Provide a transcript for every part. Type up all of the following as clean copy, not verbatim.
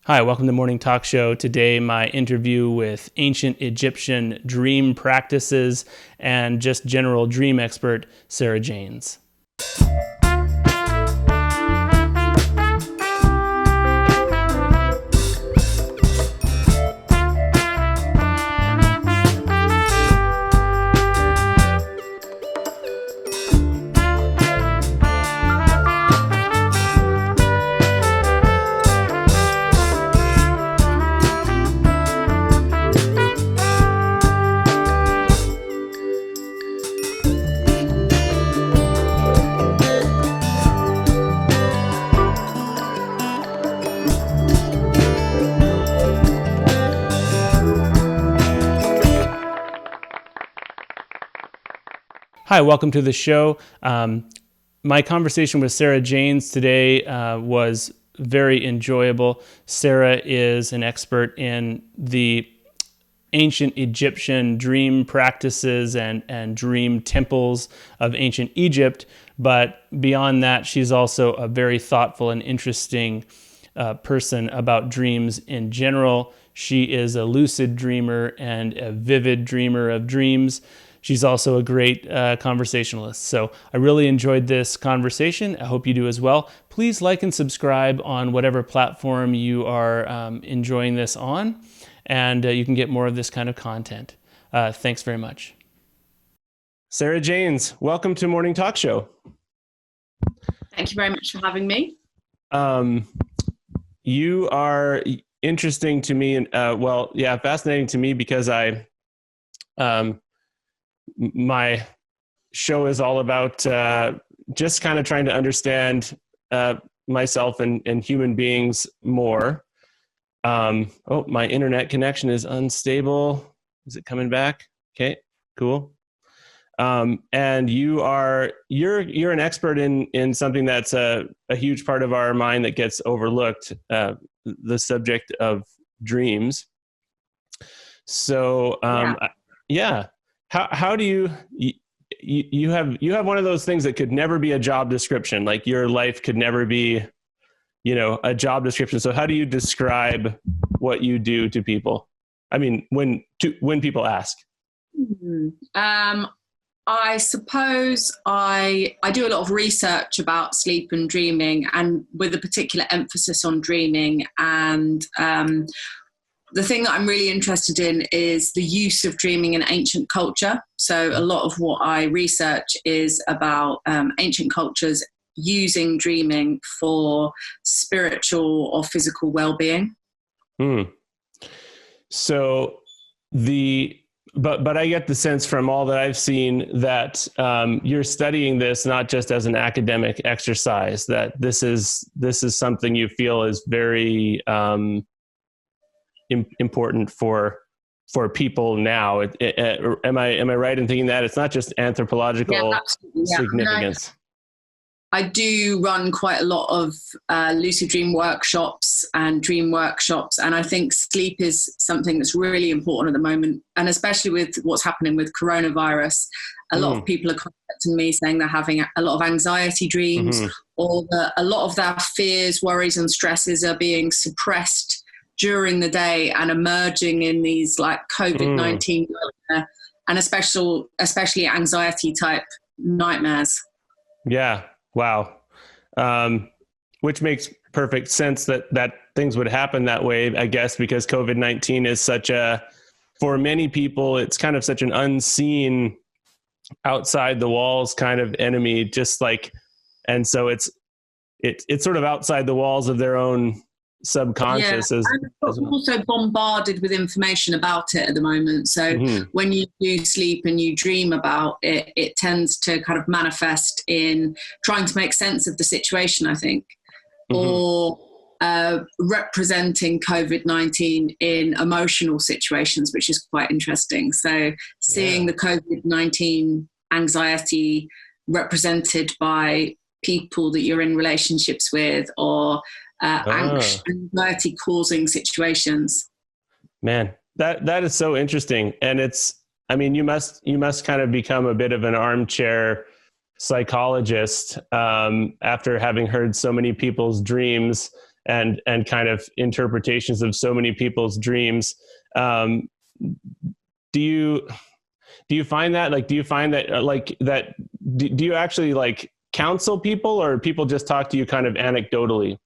Hi, welcome to Morning Talk Show. Today, my interview with ancient Egyptian dream practices and just general dream expert, Sarah Janes. Hi, welcome to the show. My conversation with Sarah Janes today was very enjoyable. Sarah is an expert in the ancient Egyptian dream practices and dream temples of ancient Egypt. But beyond that, she's also a very thoughtful and interesting person about dreams in general. She is a lucid dreamer and a vivid dreamer of dreams. She's also a great conversationalist. So I really enjoyed this conversation. I hope you do as well. Please like and subscribe on whatever platform you are enjoying this on, and you can get more of this kind of content. Thanks very much. Sarah Janes, welcome to Morning Talk Show. Thank you very much for having me. You are interesting to me, and fascinating to me because my show is all about just kind of trying to understand myself and human beings more. My internet connection is unstable. Is it coming back? Okay, cool. And you're an expert in something that's a huge part of our mind that gets overlooked, the subject of dreams. So, yeah. How do you have one of those things that could never be a job description, like your life could never be, a job description. So how do you describe what you do to people? I mean, when people ask. I suppose I do a lot of research about sleep and dreaming, and with a particular emphasis on dreaming. And the thing that I'm really interested in is the use of dreaming in ancient culture. So a lot of what I research is about ancient cultures using dreaming for spiritual or physical well-being. So but I get the sense from all that I've seen that you're studying this not just as an academic exercise, that this is something you feel is very important for people now. Am I right in thinking that it's not just anthropological significance? I do run quite a lot of lucid dream workshops and dream workshops, and I think sleep is something that's really important at the moment, and especially with what's happening with coronavirus. A lot of people are contacting me saying they're having a lot of anxiety dreams, or that a lot of their fears, worries and stresses are being suppressed during the day and emerging in these like COVID-19 and especially anxiety type nightmares. Yeah. Wow. Which makes perfect sense that things would happen that way, I guess, because COVID-19 is for many people, it's kind of such an unseen outside the walls kind of enemy, and so it's sort of outside the walls of their own subconscious. And also bombarded with information about it at the moment. So when you do sleep and you dream about it, it tends to kind of manifest in trying to make sense of the situation, I think, or representing COVID-19 in emotional situations, which is quite interesting. So seeing the COVID-19 anxiety represented by people that you're in relationships with, or anxiety causing situations. Man, that is so interesting. And you must kind of become a bit of an armchair psychologist after having heard so many people's dreams and kind of interpretations of so many people's dreams. Do you find that, like, do you actually like counsel people, or people just talk to you kind of anecdotally?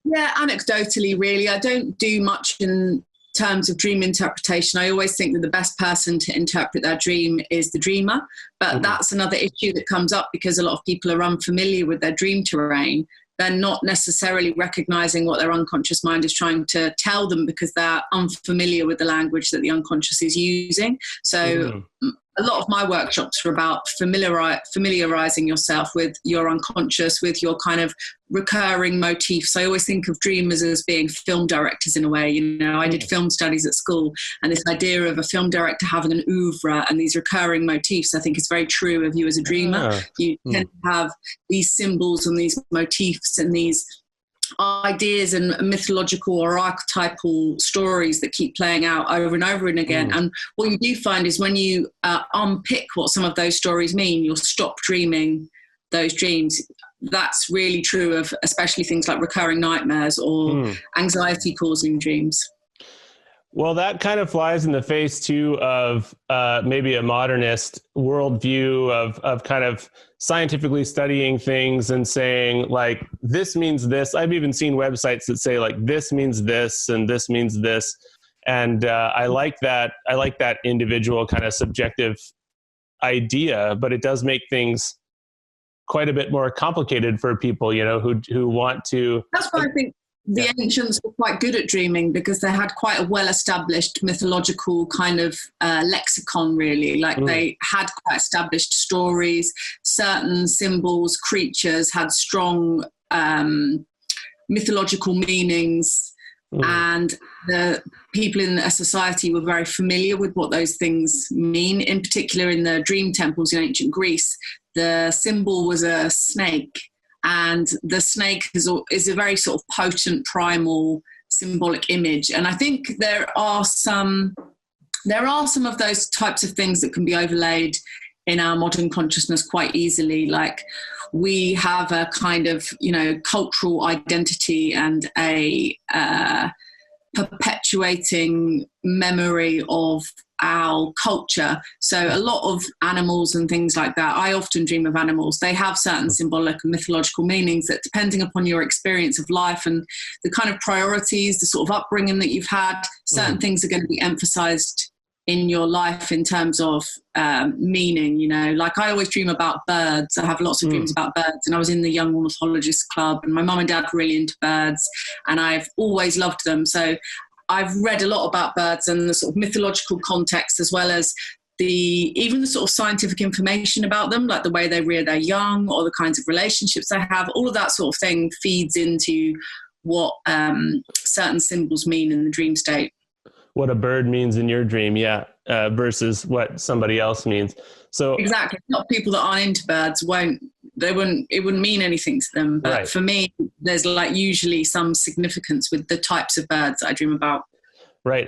Yeah, anecdotally, really. I don't do much in terms of dream interpretation. I always think that the best person to interpret their dream is the dreamer. But that's another issue that comes up, because a lot of people are unfamiliar with their dream terrain. They're not necessarily recognizing what their unconscious mind is trying to tell them, because they're unfamiliar with the language that the unconscious is using. So a lot of my workshops are about familiarizing yourself with your unconscious, with your kind of recurring motifs. I always think of dreamers as being film directors in a way. You know, I did film studies at school, and this idea of a film director having an oeuvre and these recurring motifs, I think is very true of you as a dreamer. You tend to have these symbols and these motifs and these ideas and mythological or archetypal stories that keep playing out over and over and again. And what you do find is when you unpick what some of those stories mean, you'll stop dreaming those dreams. That's really true of especially things like recurring nightmares or anxiety causing dreams. Well, that kind of flies in the face too of maybe a modernist worldview of kind of scientifically studying things and saying, like, this means this. I've even seen websites that say, like, this means this and this means this. And I like that. I like that individual kind of subjective idea, but it does make things quite a bit more complicated for people, you know, who want to. That's why I think the ancients were quite good at dreaming, because they had quite a well-established mythological kind of lexicon, really. Like they had quite established stories, certain symbols, creatures had strong mythological meanings, and the people in a society were very familiar with what those things mean. In particular, in the dream temples in ancient Greece, the symbol was a snake. And the snake is a very sort of potent, primal, symbolic image. And I think there are some of those types of things that can be overlaid in our modern consciousness quite easily. Like, we have a kind of, you know, cultural identity and a perpetuating memory of our culture. So a lot of animals and things like that, I often dream of animals. They have certain symbolic and mythological meanings that, depending upon your experience of life and the kind of priorities, the sort of upbringing that you've had, certain things are going to be emphasized in your life in terms of meaning. You know, like, I always dream about birds. I have lots of dreams about birds, and I was in the Young Ornithologist Club, and my mum and dad were really into birds, and I've always loved them. So I've read a lot about birds and the sort of mythological context, as well as even the sort of scientific information about them, like the way they rear their young or the kinds of relationships they have. All of that sort of thing feeds into what certain symbols mean in the dream state. What a bird means in your dream, versus what somebody else means. So exactly, not people that aren't into birds it wouldn't mean anything to them. But for me, there's like usually some significance with the types of birds that I dream about. Right.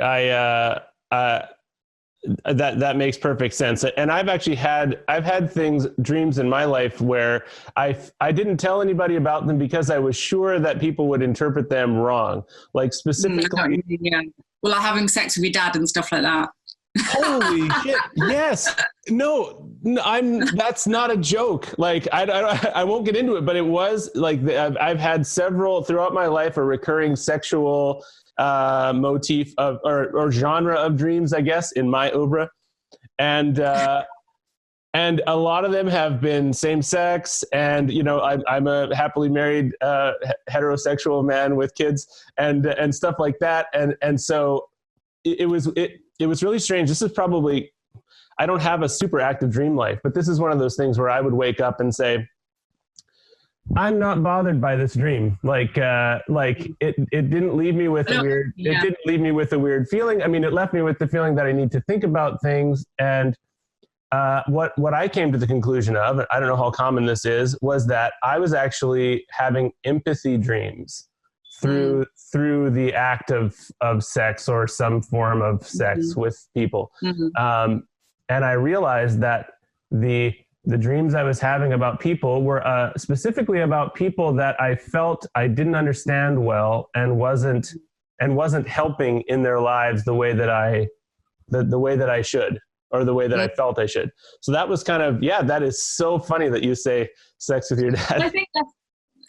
That makes perfect sense. And I've actually had dreams in my life where I didn't tell anybody about them because I was sure that people would interpret them wrong. Like, specifically. Well, like having sex with your dad and stuff like that. Holy shit. Yes. No, that's not a joke. Like, I won't get into it, but it was like, I've had several throughout my life, a recurring sexual motif of, or genre of dreams, I guess, in my oeuvre. And a lot of them have been same sex. And, you know, I'm a happily married heterosexual man with kids and stuff like that. And so it was really strange. This is probably, I don't have a super active dream life, but this is one of those things where I would wake up and say, I'm not bothered by this dream. Like it didn't leave me with it didn't leave me with a weird feeling. I mean, it left me with the feeling that I need to think about things. And what I came to the conclusion of, and I don't know how common this is, was that I was actually having empathy dreams through the act of sex or some form of sex with people. And I realized that the the dreams I was having about people were specifically about people that I felt I didn't understand well and wasn't helping in their lives the way that the way that I should, or the way that I felt I should. So that was kind of, that is so funny that you say sex with your dad. I think that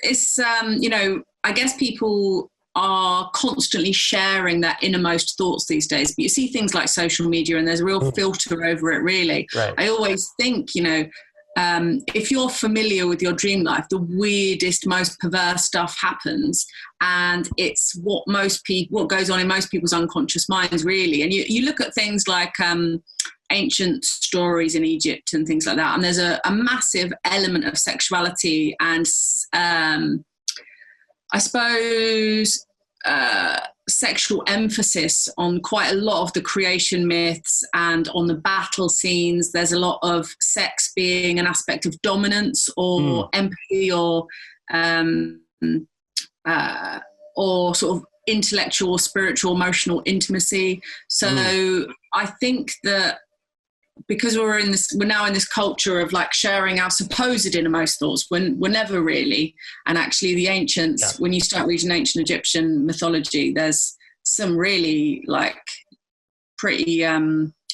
it's, I guess people are constantly sharing their innermost thoughts these days, but you see things like social media and there's a real filter over it, really. Right. I always think, if you're familiar with your dream life, the weirdest, most perverse stuff happens, and it's what goes on in most people's unconscious minds, really. And you look at things like ancient stories in Egypt and things like that, and there's a massive element of sexuality and I suppose sexual emphasis on quite a lot of the creation myths and on the battle scenes. There's a lot of sex being an aspect of dominance or empathy or sort of intellectual, spiritual, emotional intimacy. So I think that because we're now in this culture of like sharing our supposed innermost thoughts when we're never really. And actually the ancients, when you start reading ancient Egyptian mythology, there's some really like pretty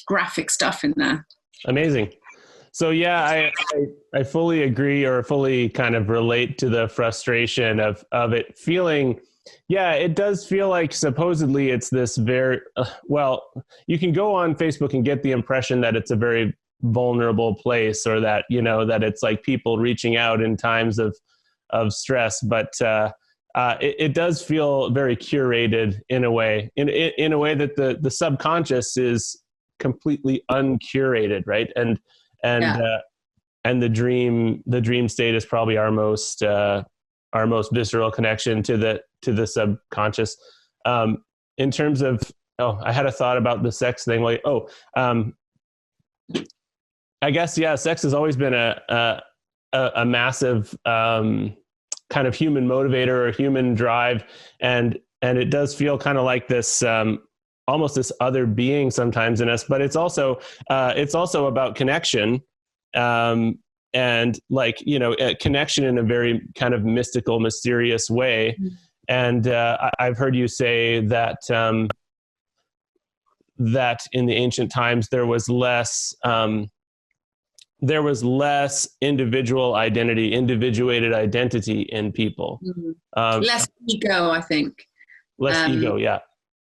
graphic stuff in there. Amazing. So I fully agree, or fully kind of relate to the frustration of it feeling. Yeah, it does feel like supposedly it's this very, you can go on Facebook and get the impression that it's a very vulnerable place, or that, that it's like people reaching out in times of stress. But it does feel very curated in a way, in a way that the subconscious is completely uncurated, right? And the dream state is probably our most visceral connection to the subconscious. In terms of, I had a thought about the sex thing. Like, I guess, sex has always been a massive kind of human motivator or human drive. And it does feel kind of like this, almost this other being sometimes in us, but it's also about connection. And like, a connection in a very kind of mystical, mysterious way. And I've heard you say that that in the ancient times there was less individual identity, individuated identity in people. Less ego, I think. Less ego, yeah.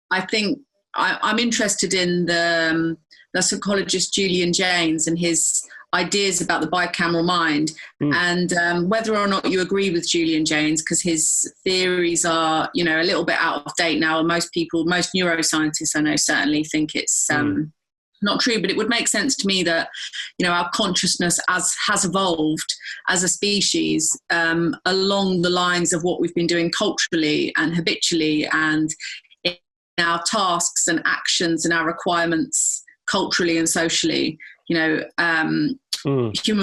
I think I'm interested in the psychologist Julian Jaynes and his ideas about the bicameral mind, and whether or not you agree with Julian Jaynes, because his theories are, a little bit out of date now. And most neuroscientists I know certainly think it's not true, but it would make sense to me that, our consciousness has evolved as a species along the lines of what we've been doing culturally and habitually, and in our tasks and actions and our requirements culturally and socially. Human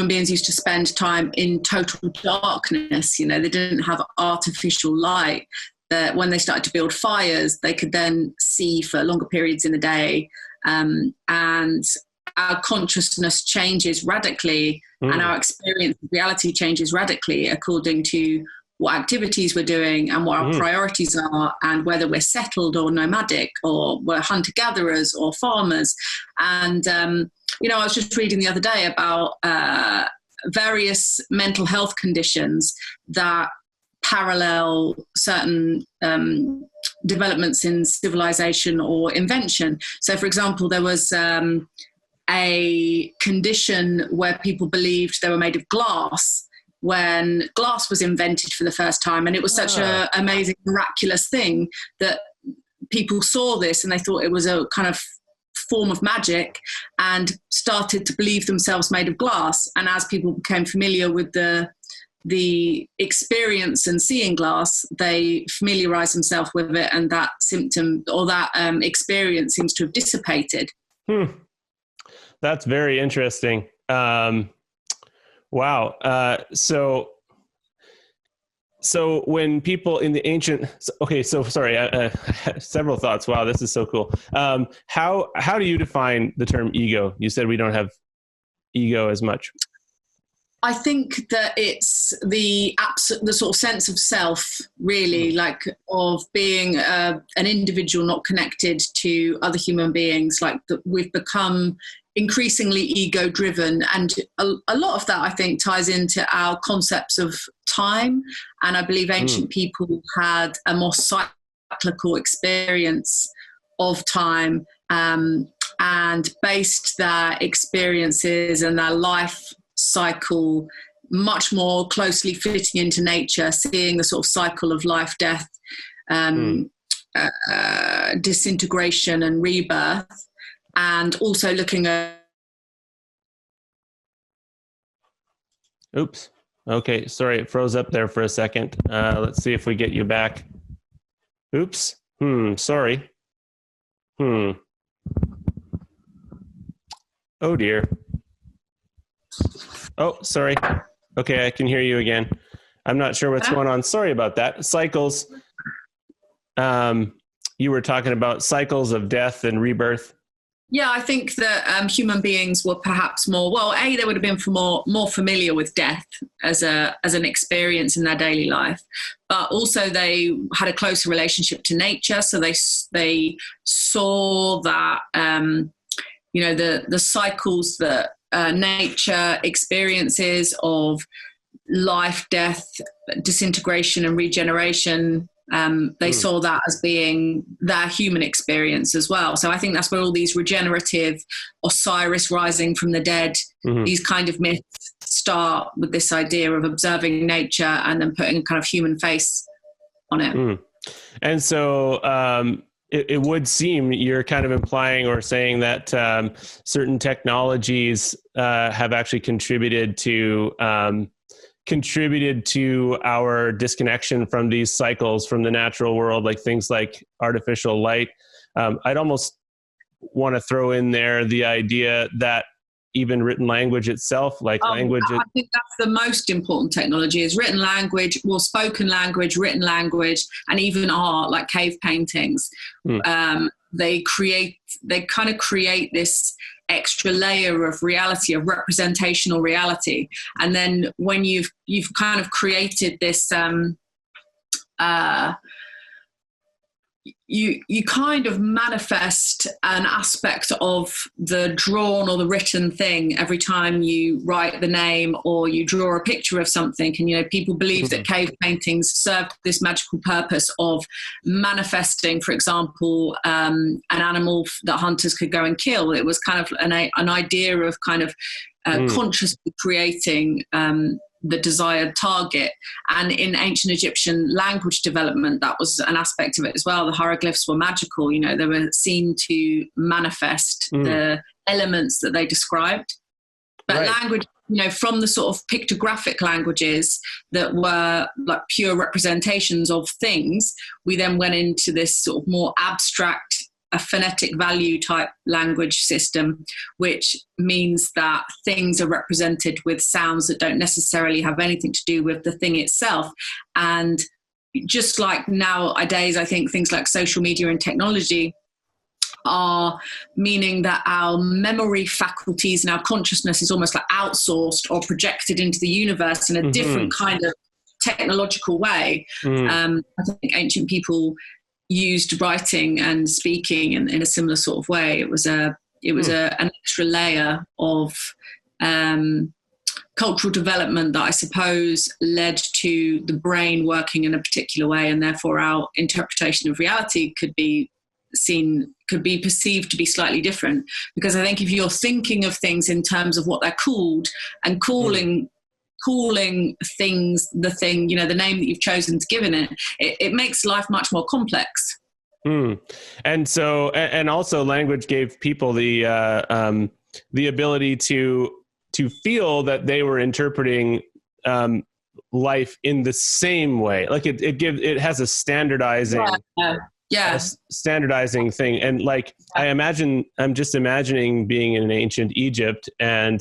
beings used to spend time in total darkness. They didn't have artificial light. That when they started to build fires, they could then see for longer periods in the day. And our consciousness changes radically, and our experience of reality changes radically according to what activities we're doing and what our priorities are, and whether we're settled or nomadic, or we're hunter-gatherers or farmers. And I was just reading the other day about various mental health conditions that parallel certain developments in civilization or invention. So, for example, there was a condition where people believed they were made of glass when glass was invented for the first time. And it was such an amazing, miraculous thing that people saw this and they thought it was a kind of form of magic and started to believe themselves made of glass. And as people became familiar with the experience and seeing glass, they familiarized themselves with it, and that symptom or that experience seems to have dissipated. That's very interesting. Wow. So when people in the ancient, sorry, several thoughts. Wow, this is so cool. How do you define the term ego? You said we don't have ego as much. I think that it's the sort of sense of self, really, like of being an individual not connected to other human beings. Like that we've become increasingly ego driven, and a lot of that I think ties into our concepts of time. And I believe ancient people had a more cyclical experience of time, and based their experiences and their life cycle much more closely fitting into nature, seeing the sort of cycle of life, death, disintegration and rebirth, and also looking at... Oops. Okay, sorry, it froze up there for a second. Let's see if we get you back. Oops. Sorry. Oh dear. Oh, sorry. Okay, I can hear you again. I'm not sure what's going on. Sorry about that. Cycles. You were talking about cycles of death and rebirth. Yeah, I think that human beings were perhaps more, they would have been more familiar with death as an experience in their daily life, but also they had a closer relationship to nature. So they saw that, the cycles that nature experiences of life, death, disintegration and regeneration. They saw that as being their human experience as well. So I think that's where all these regenerative, Osiris rising from the dead, these kind of myths start, with this idea of observing nature and then putting a kind of human face on it. And so it would seem you're kind of implying or saying that certain technologies have actually contributed to our disconnection from these cycles from the natural world, like things like artificial light. I'd almost want to throw in there the idea that even written language itself, language. I think that's the most important technology, is written language, spoken language, written language, and even art, like cave paintings. They kind of create this extra layer of reality, of representational reality. And then when you've kind of created this, you kind of manifest an aspect of the drawn or the written thing every time you write the name or you draw a picture of something. And, people believe that cave paintings served this magical purpose of manifesting, for example, an animal that hunters could go and kill. It was kind of an idea of kind of consciously creating the desired target. And in ancient Egyptian language development, that was an aspect of it as well. The hieroglyphs were magical. They were seen to manifest the elements that they described. But language, from the sort of pictographic languages that were like pure representations of things, we then went into this sort of more abstract, a phonetic value type language system, which means that things are represented with sounds that don't necessarily have anything to do with the thing itself. And just like nowadays, I think things like social media and technology are meaning that our memory faculties and our consciousness is almost like outsourced or projected into the universe in a different kind of technological way. I think ancient people used writing and speaking in a similar sort of way. It was an extra layer of cultural development that I suppose led to the brain working in a particular way, and therefore our interpretation of reality could be perceived to be slightly different. Because I think if you're thinking of things in terms of what they're called and calling things the thing, the name that you've chosen to give it makes life much more complex. And so, and also language gave people the ability to feel that they were interpreting life in the same way. Like it has a standardizing, standardizing thing. And like, I'm just imagining being in ancient Egypt, and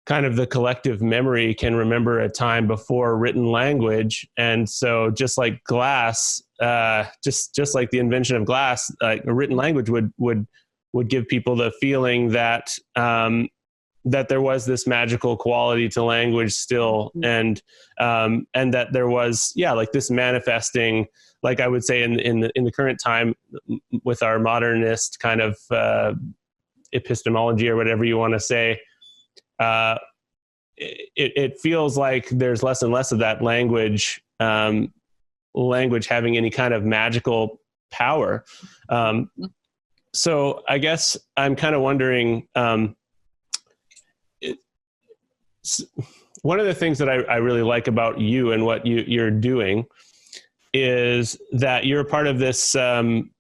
kind of the collective memory can remember a time before written language. And so just like glass, just like the invention of glass, like a written language would give people the feeling that that there was this magical quality to language still, and that there was, like this manifesting, like I would say in the current time with our modernist kind of epistemology or whatever you want to say, it feels like there's less and less of that language having any kind of magical power. So I guess I'm kind of wondering, one of the things that I really like about you and what you're doing is that you're part of this, it's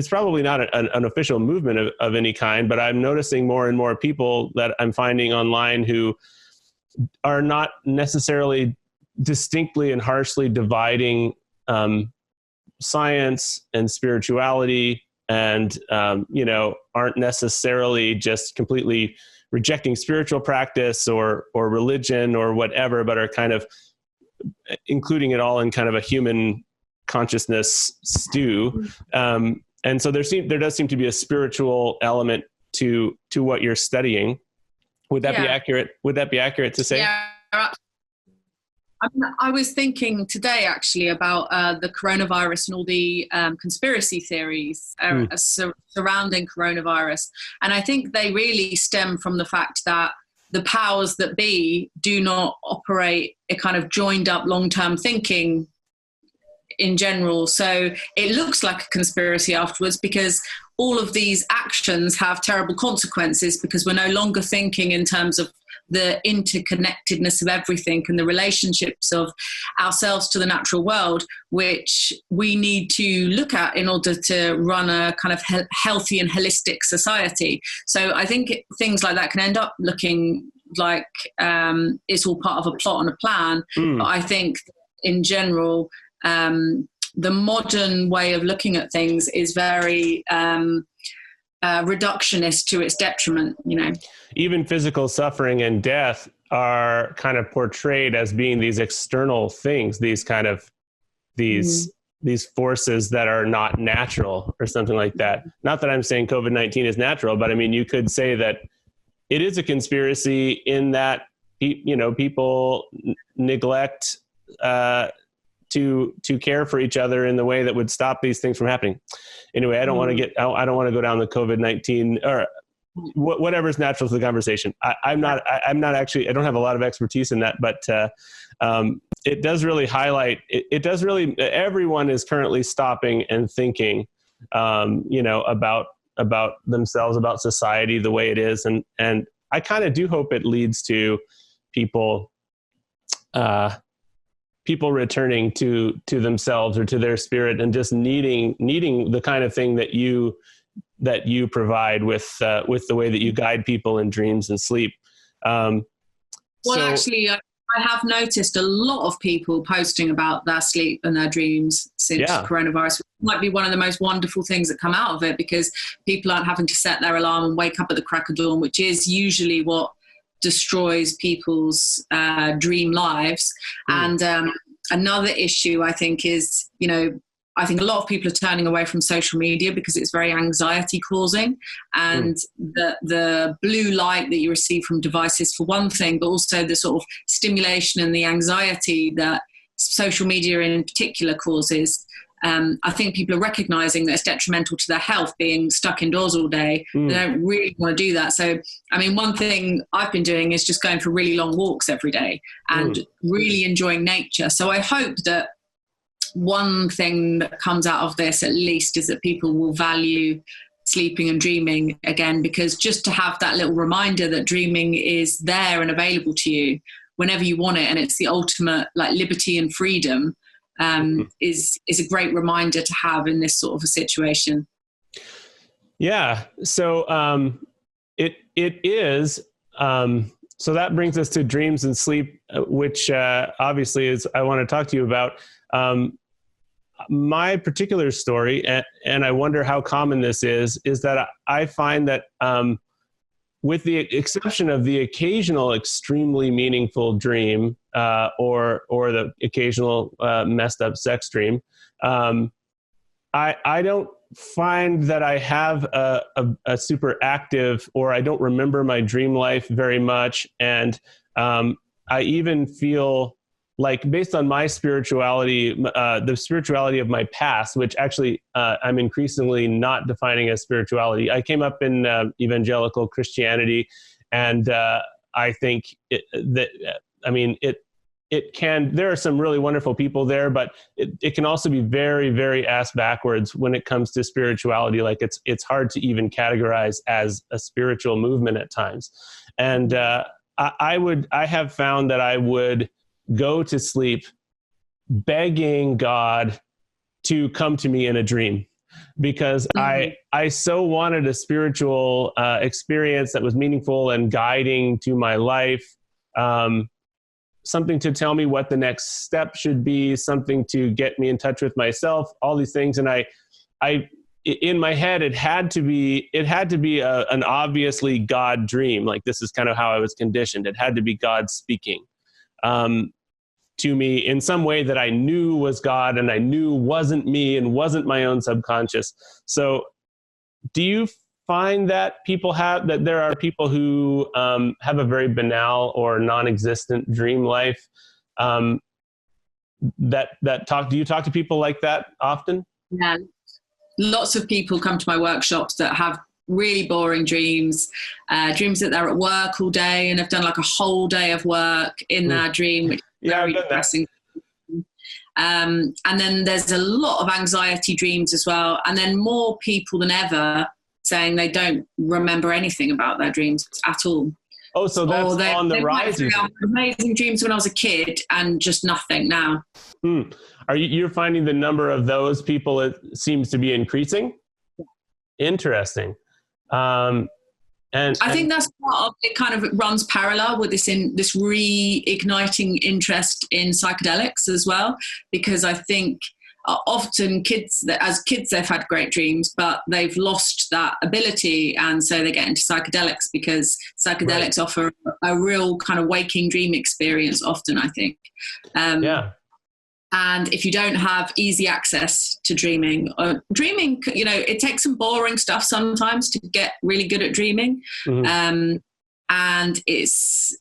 probably not an official movement of any kind, but I'm noticing more and more people that I'm finding online who are not necessarily distinctly and harshly dividing science and spirituality, and aren't necessarily just completely rejecting spiritual practice or religion or whatever, but are kind of including it all in kind of a human consciousness stew. And so there does seem to be a spiritual element to what you're studying. Would that be accurate? Would that be accurate to say? Yeah. I was thinking today actually about the coronavirus and all the conspiracy theories surrounding coronavirus. And I think they really stem from the fact that the powers that be do not operate a kind of joined up long-term thinking in general. So it looks like a conspiracy afterwards, because all of these actions have terrible consequences, because we're no longer thinking in terms of the interconnectedness of everything and the relationships of ourselves to the natural world, which we need to look at in order to run a kind of healthy and holistic society. So I think things like that can end up looking like it's all part of a plot and a plan. But I think in general, the modern way of looking at things is very reductionist to its detriment, Even physical suffering and death are kind of portrayed as being these external things, these forces that are not natural or something like that. Not that I'm saying COVID-19 is natural, but I mean, you could say that it is a conspiracy in that, people neglect to care for each other in the way that would stop these things from happening. Anyway, I don't want to go down the COVID-19 or whatever's natural to the conversation. I'm not actually, I don't have a lot of expertise in that, but it does really highlight, everyone is currently stopping and thinking, about themselves, about society, the way it is. And I kind of do hope it leads to people returning to themselves or to their spirit, and just needing the kind of thing that you provide with the way that you guide people in dreams and sleep. Actually, I have noticed a lot of people posting about their sleep and their dreams since coronavirus. It might be one of the most wonderful things that come out of it, because people aren't having to set their alarm and wake up at the crack of dawn, which is usually what destroys people's dream lives. And another issue, I think, is, I think a lot of people are turning away from social media because it's very anxiety causing, and the blue light that you receive from devices for one thing, but also the sort of stimulation and the anxiety that social media in particular causes. I think people are recognizing that it's detrimental to their health being stuck indoors all day. They don't really want to do that. So, I mean, one thing I've been doing is just going for really long walks every day and really enjoying nature. So I hope that one thing that comes out of this, at least, is that people will value sleeping and dreaming again, because just to have that little reminder that dreaming is there and available to you whenever you want it, and it's the ultimate liberty and freedom, is a great reminder to have in this sort of a situation. Yeah. So it is. So that brings us to dreams and sleep, which obviously is I want to talk to you about. My particular story, and I wonder how common this is that I find that with the exception of the occasional extremely meaningful dream or the occasional messed up sex dream, I don't find that I have a super active, or I don't remember my dream life very much. And I even feel like, based on my spirituality, the spirituality of my past, which actually I'm increasingly not defining as spirituality. I came up in evangelical Christianity, and I think there are some really wonderful people there, but it can also be very, very ass backwards when it comes to spirituality. Like it's hard to even categorize as a spiritual movement at times. And I have found that I would go to sleep begging God to come to me in a dream, because I so wanted a spiritual experience that was meaningful and guiding to my life. Something to tell me what the next step should be, something to get me in touch with myself, all these things. And I in my head, it had to be an obviously God dream. Like, this is kind of how I was conditioned. It had to be God speaking to me in some way that I knew was God, and I knew wasn't me and wasn't my own subconscious. So do you find that there are people who have a very banal or non-existent dream life? Do you talk to people like that often? Yeah, lots of people come to my workshops that have really boring dreams, dreams that they're at work all day and have done like a whole day of work in their dream, which is very depressing. And then there's a lot of anxiety dreams as well. And then more people than ever saying they don't remember anything about their dreams at all. Oh, so that's on the rise. Amazing dreams when I was a kid and just nothing now. You're finding the number of those people, it seems to be increasing? Yeah. Interesting. And I think that's part of it. Kind of runs parallel with this reigniting interest in psychedelics as well, because I think often as kids they've had great dreams, but they've lost that ability, and so they get into psychedelics because psychedelics offer a real kind of waking dream experience often, I think. And if you don't have easy access to dreaming, it takes some boring stuff sometimes to get really good at dreaming. And it's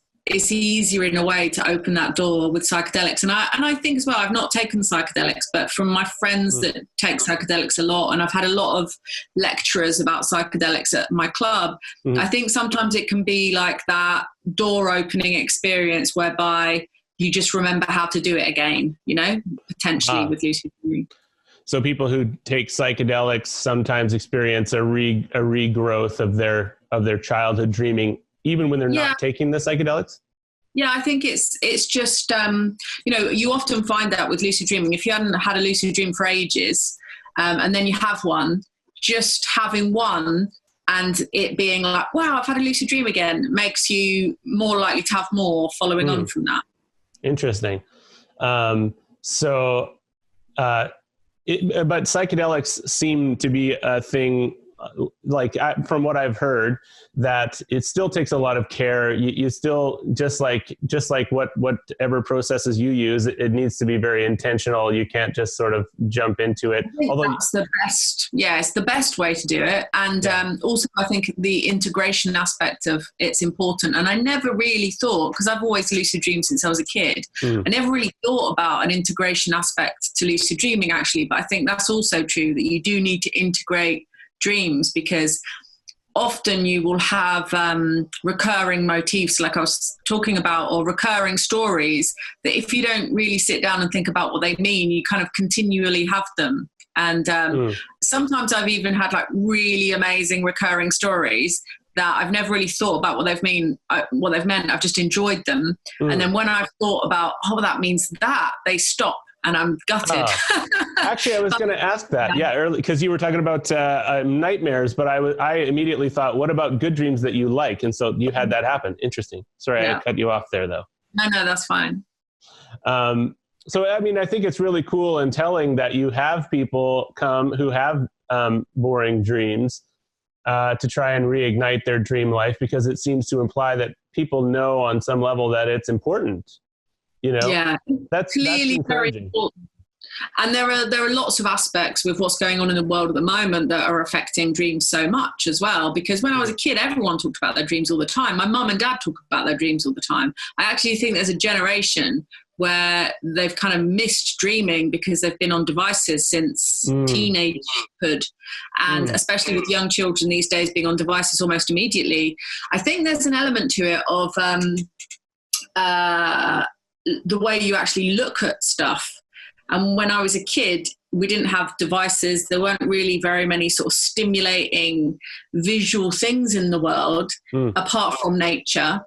easier in a way to open that door with psychedelics. And I think as well, I've not taken psychedelics, but from my friends that take psychedelics a lot, and I've had a lot of lecturers about psychedelics at my club, I think sometimes it can be like that door opening experience whereby you just remember how to do it again, potentially with lucid dreaming. So people who take psychedelics sometimes experience a regrowth of their childhood dreaming, even when they're not taking the psychedelics? Yeah, I think it's just, you often find that with lucid dreaming. If you hadn't had a lucid dream for ages, and then you have one, just having one and it being like, wow, I've had a lucid dream again, makes you more likely to have more following on from that. Interesting. But psychedelics seem to be a thing, from what I've heard, that it still takes a lot of care. You still, just like whatever processes you use, it needs to be very intentional. You can't just sort of jump into it. That's the best. Yeah, it's the best way to do it. And also, I think the integration aspect of it's important. And I never really thought, because I've always lucid dreamed since I was a kid, I never really thought about an integration aspect to lucid dreaming, actually. But I think that's also true, that you do need to integrate dreams, because often you will have recurring motifs, like I was talking about, or recurring stories that if you don't really sit down and think about what they mean, you kind of continually have them. And sometimes I've even had like really amazing recurring stories that I've never really thought about what they've meant. I've just enjoyed them. And then when I've thought about, that means that, they stop. And I'm gutted. Actually, I was going to ask that. Yeah, early, because you were talking about nightmares, but I immediately thought, what about good dreams that you like? And so you had that happen. Interesting. Sorry, I cut you off there, though. No, that's fine. So, I mean, I think it's really cool and telling that you have people come who have boring dreams to try and reignite their dream life, because it seems to imply that people know on some level that it's important. That's clearly very important. And there are lots of aspects with what's going on in the world at the moment that are affecting dreams so much as well. Because when I was a kid, everyone talked about their dreams all the time. My mum and dad talk about their dreams all the time. I actually think there's a generation where they've kind of missed dreaming because they've been on devices since teenagehood. And especially with young children these days being on devices almost immediately, I think there's an element to it of the way you actually look at stuff. And when I was a kid, we didn't have devices. There weren't really very many sort of stimulating visual things in the world, apart from nature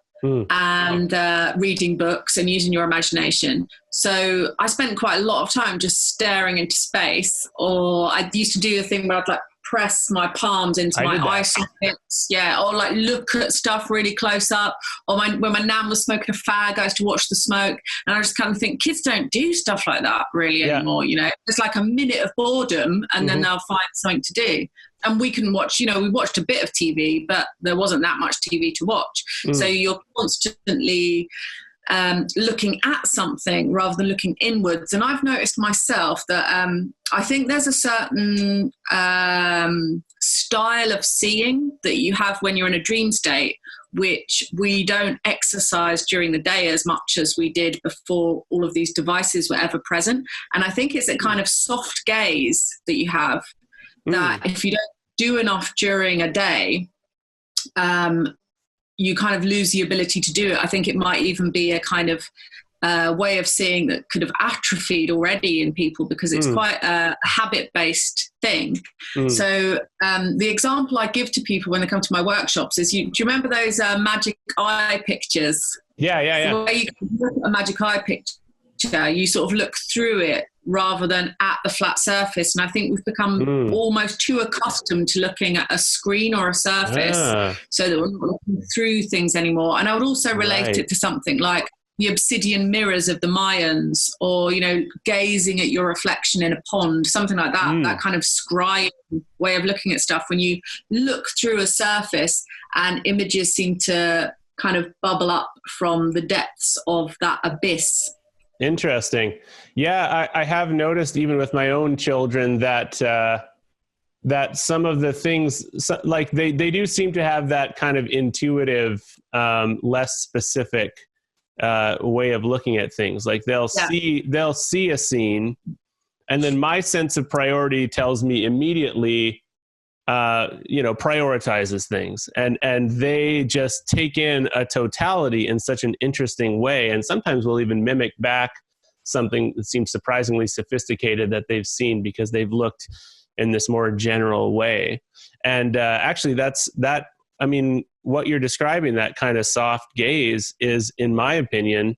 and reading books and using your imagination. So I spent quite a lot of time just staring into space, or I used to do the thing where I'd like press my palms into my eye sockets, or like look at stuff really close up. Or when my nan was smoking a fag, I used to watch the smoke, and I just kind of think kids don't do stuff like that really anymore. You know, it's like a minute of boredom, and then they'll find something to do. And we can watch, we watched a bit of TV, but there wasn't that much TV to watch. So you're constantly looking at something rather than looking inwards. And I've noticed myself that I think there's a certain style of seeing that you have when you're in a dream state, which we don't exercise during the day as much as we did before all of these devices were ever present. And I think it's a kind of soft gaze that you have that if you don't do enough during a day, you kind of lose the ability to do it. I think it might even be a kind of way of seeing that could have atrophied already in people, because it's quite a habit-based thing. So the example I give to people when they come to my workshops is, do you remember those magic eye pictures? Yeah. So where you can look at a magic eye picture, you sort of look through it rather than at the flat surface. And I think we've become almost too accustomed to looking at a screen or a surface, so that we're not looking through things anymore. And I would also relate it to something like the obsidian mirrors of the Mayans, or, gazing at your reflection in a pond, something like that, that kind of scrying way of looking at stuff. When you look through a surface and images seem to kind of bubble up from the depths of that abyss. Interesting. Yeah, I have noticed even with my own children that that some of the things, like they do seem to have that kind of intuitive, less specific way of looking at things. Like they'll see a scene, and then my sense of priority tells me immediately, prioritizes things, and they just take in a totality in such an interesting way. And sometimes we'll even mimic back something that seems surprisingly sophisticated that they've seen, because they've looked in this more general way. And actually what you're describing, that kind of soft gaze, is, in my opinion,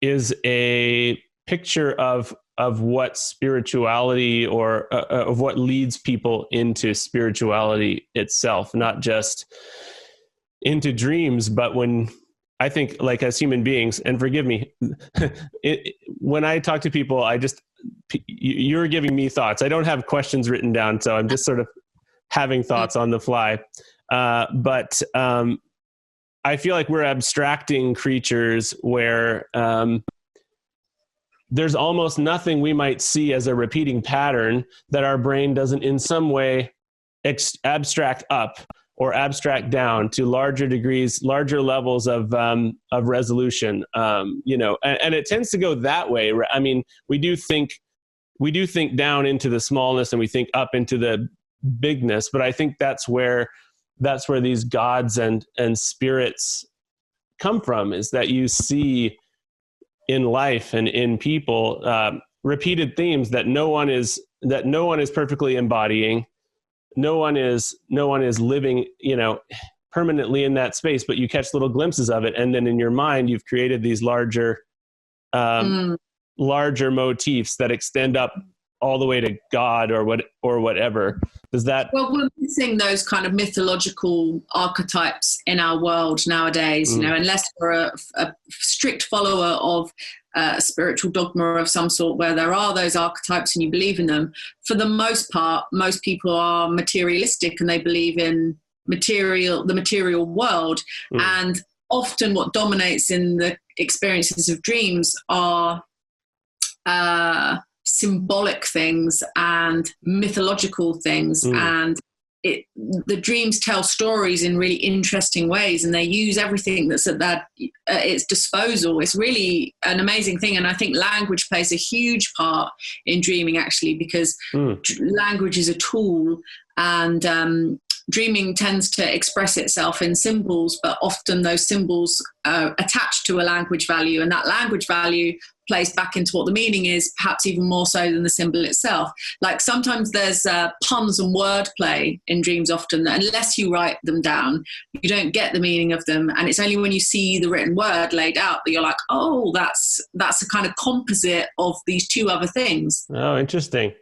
is a picture of what spirituality, or of what leads people into spirituality itself, not just into dreams, but when I think, like, as human beings, and forgive me, when I talk to people, you're giving me thoughts. I don't have questions written down, so I'm just sort of having thoughts on the fly. But I feel like we're abstracting creatures where there's almost nothing we might see as a repeating pattern that our brain doesn't in some way abstract up or abstract down to larger degrees, larger levels of resolution. And it tends to go that way. I mean, we do think down into the smallness, and we think up into the bigness. But I think that's where these gods and spirits come from, is that you see in life and in people repeated themes that no one is perfectly embodying. No one is living, permanently in that space, but you catch little glimpses of it. And then in your mind, you've created these larger motifs that extend up all the way to God or whatever. Does that? Well, we're missing those kind of mythological archetypes in our world nowadays, unless we're a strict follower of a spiritual dogma of some sort where there are those archetypes and you believe in them. For the most part, most people are materialistic and they believe in the material world. And often what dominates in the experiences of dreams are symbolic things and mythological things, and the dreams tell stories in really interesting ways, and they use everything that's at its disposal. It's really an amazing thing, and I think language plays a huge part in dreaming, actually, because language is a tool, and dreaming tends to express itself in symbols, but often those symbols are attached to a language value, and that language value plays back into what the meaning is, perhaps even more so than the symbol itself. Like sometimes there's puns and wordplay in dreams often, that unless you write them down, you don't get the meaning of them. And it's only when you see the written word laid out that you're like, oh, that's a kind of composite of these two other things. Oh, interesting.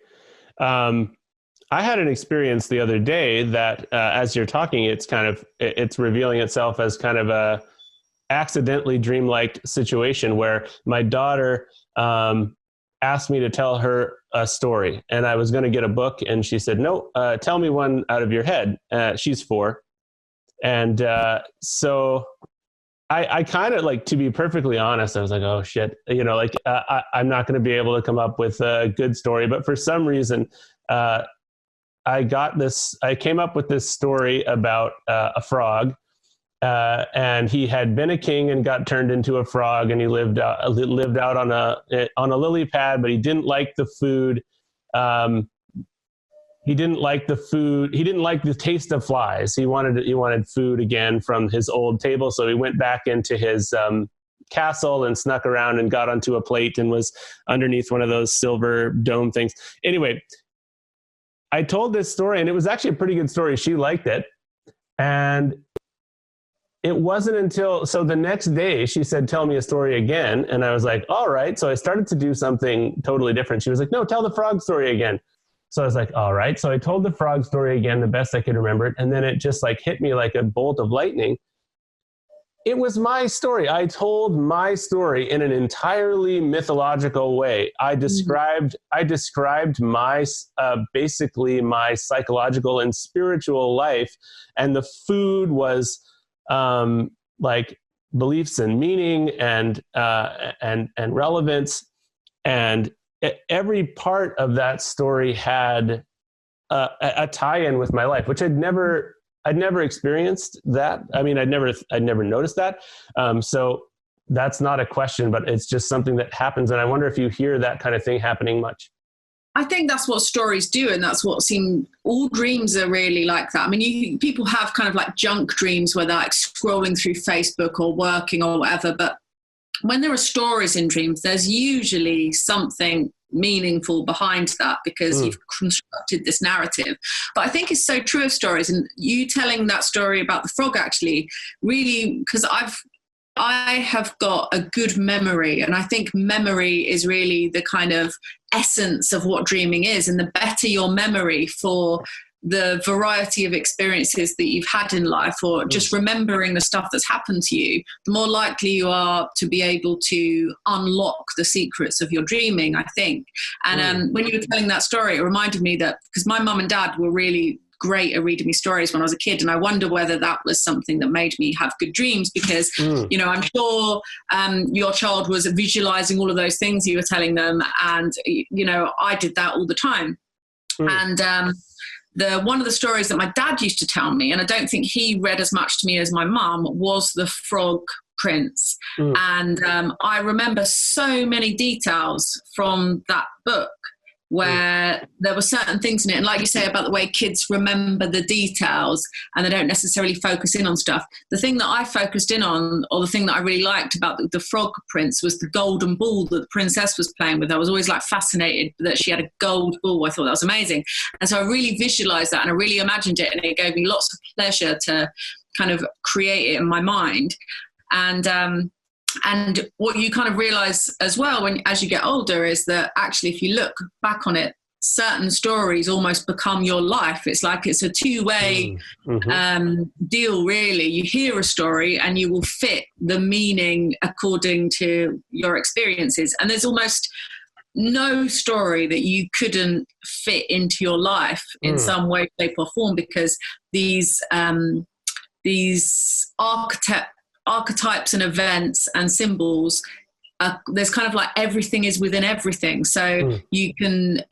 I had an experience the other day that as you're talking, it's revealing itself as kind of a accidentally dreamlike situation where my daughter asked me to tell her a story, and I was going to get a book, and she said, no, tell me one out of your head. She's 4. And so I kind of, like, to be perfectly honest, I was like, oh shit, I'm not going to be able to come up with a good story. But for some reason, I came up with this story about a frog. And he had been a king and got turned into a frog, and he lived out on a lily pad, but he didn't like the food. He didn't like the food. He didn't like the taste of flies. He wanted food again from his old table. So he went back into his castle and snuck around and got onto a plate and was underneath one of those silver dome things. Anyway, I told this story, and it was actually a pretty good story. She liked it. And it wasn't until, so the next day she said, tell me a story again. And I was like, all right. So I started to do something totally different. She was like, no, tell the frog story again. So I was like, all right. So I told the frog story again, the best I could remember it. And then it just like hit me like a bolt of lightning. It was my story. I told my story in an entirely mythological way. I described my, basically my psychological and spiritual life. And the food was, like beliefs and meaning and relevance, and every part of that story had a tie-in with my life, which I'd never experienced that. I mean, I'd never noticed that. So that's not a question, but it's just something that happens. And I wonder if you hear that kind of thing happening much. I think that's what stories do, and that's what all dreams are really like that. I mean, people have kind of like junk dreams where they're like scrolling through Facebook or working or whatever, but when there are stories in dreams, there's usually something meaningful behind that, because you've constructed this narrative. But I think it's so true of stories, and you telling that story about the frog actually really, because I have got a good memory, and I think memory is really the kind of essence of what dreaming is. And the better your memory for the variety of experiences that you've had in life, or just remembering the stuff that's happened to you, the more likely you are to be able to unlock the secrets of your dreaming, I think. And when you were telling that story, it reminded me that, because my mum and dad were really great at reading me stories when I was a kid, and I wonder whether that was something that made me have good dreams, because I'm sure your child was visualizing all of those things you were telling them, and I did that all the time. And one of the stories that my dad used to tell me, and I don't think he read as much to me as my mum, was The Frog Prince. And I remember so many details from that book, where there were certain things in it. And like you say about the way kids remember the details and they don't necessarily focus in on stuff. The thing that I focused in on, or the thing that I really liked about the Frog Prince, was the golden ball that the princess was playing with. I was always like fascinated that she had a gold ball. I thought that was amazing. And so I really visualized that, and I really imagined it, and it gave me lots of pleasure to kind of create it in my mind. And what you kind of realize as well as you get older is that actually, if you look back on it, certain stories almost become your life. It's like it's a two-way deal, really. You hear a story and you will fit the meaning according to your experiences. And there's almost no story that you couldn't fit into your life in some way, shape or form, because these archetypes and events and symbols there's kind of like everything is within everything. So you can,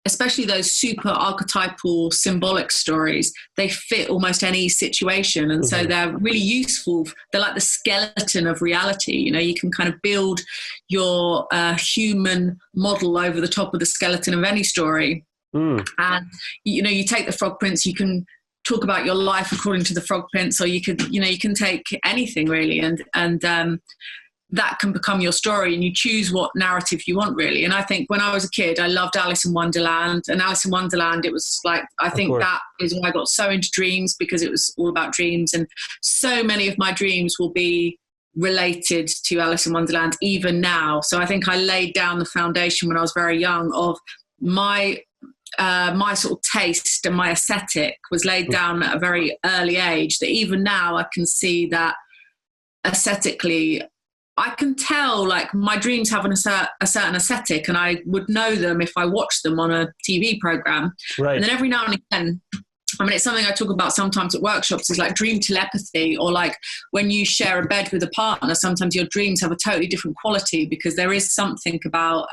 especially those super archetypal symbolic stories, they fit almost any situation. And so they're really useful. They're like the skeleton of reality. You know, you can kind of build your human model over the top of the skeleton of any story. And, you know, you take the Frog Prince, you can talk about your life according to the Frog Prince, or you could, you know, you can take anything really. And that can become your story, and you choose what narrative you want really. And I think when I was a kid, I loved Alice in Wonderland, and Alice in Wonderland, it was like, I think that is when I got so into dreams, because it was all about dreams. And so many of my dreams will be related to Alice in Wonderland even now. So I think I laid down the foundation when I was very young of my sort of taste, and my aesthetic was laid down at a very early age, that even now I can see that aesthetically I can tell, like, my dreams have a certain aesthetic, and I would know them if I watched them on a TV program. Right. And then every now and again, I mean, it's something I talk about sometimes at workshops, is like dream telepathy, or like when you share a bed with a partner, sometimes your dreams have a totally different quality, because there is something about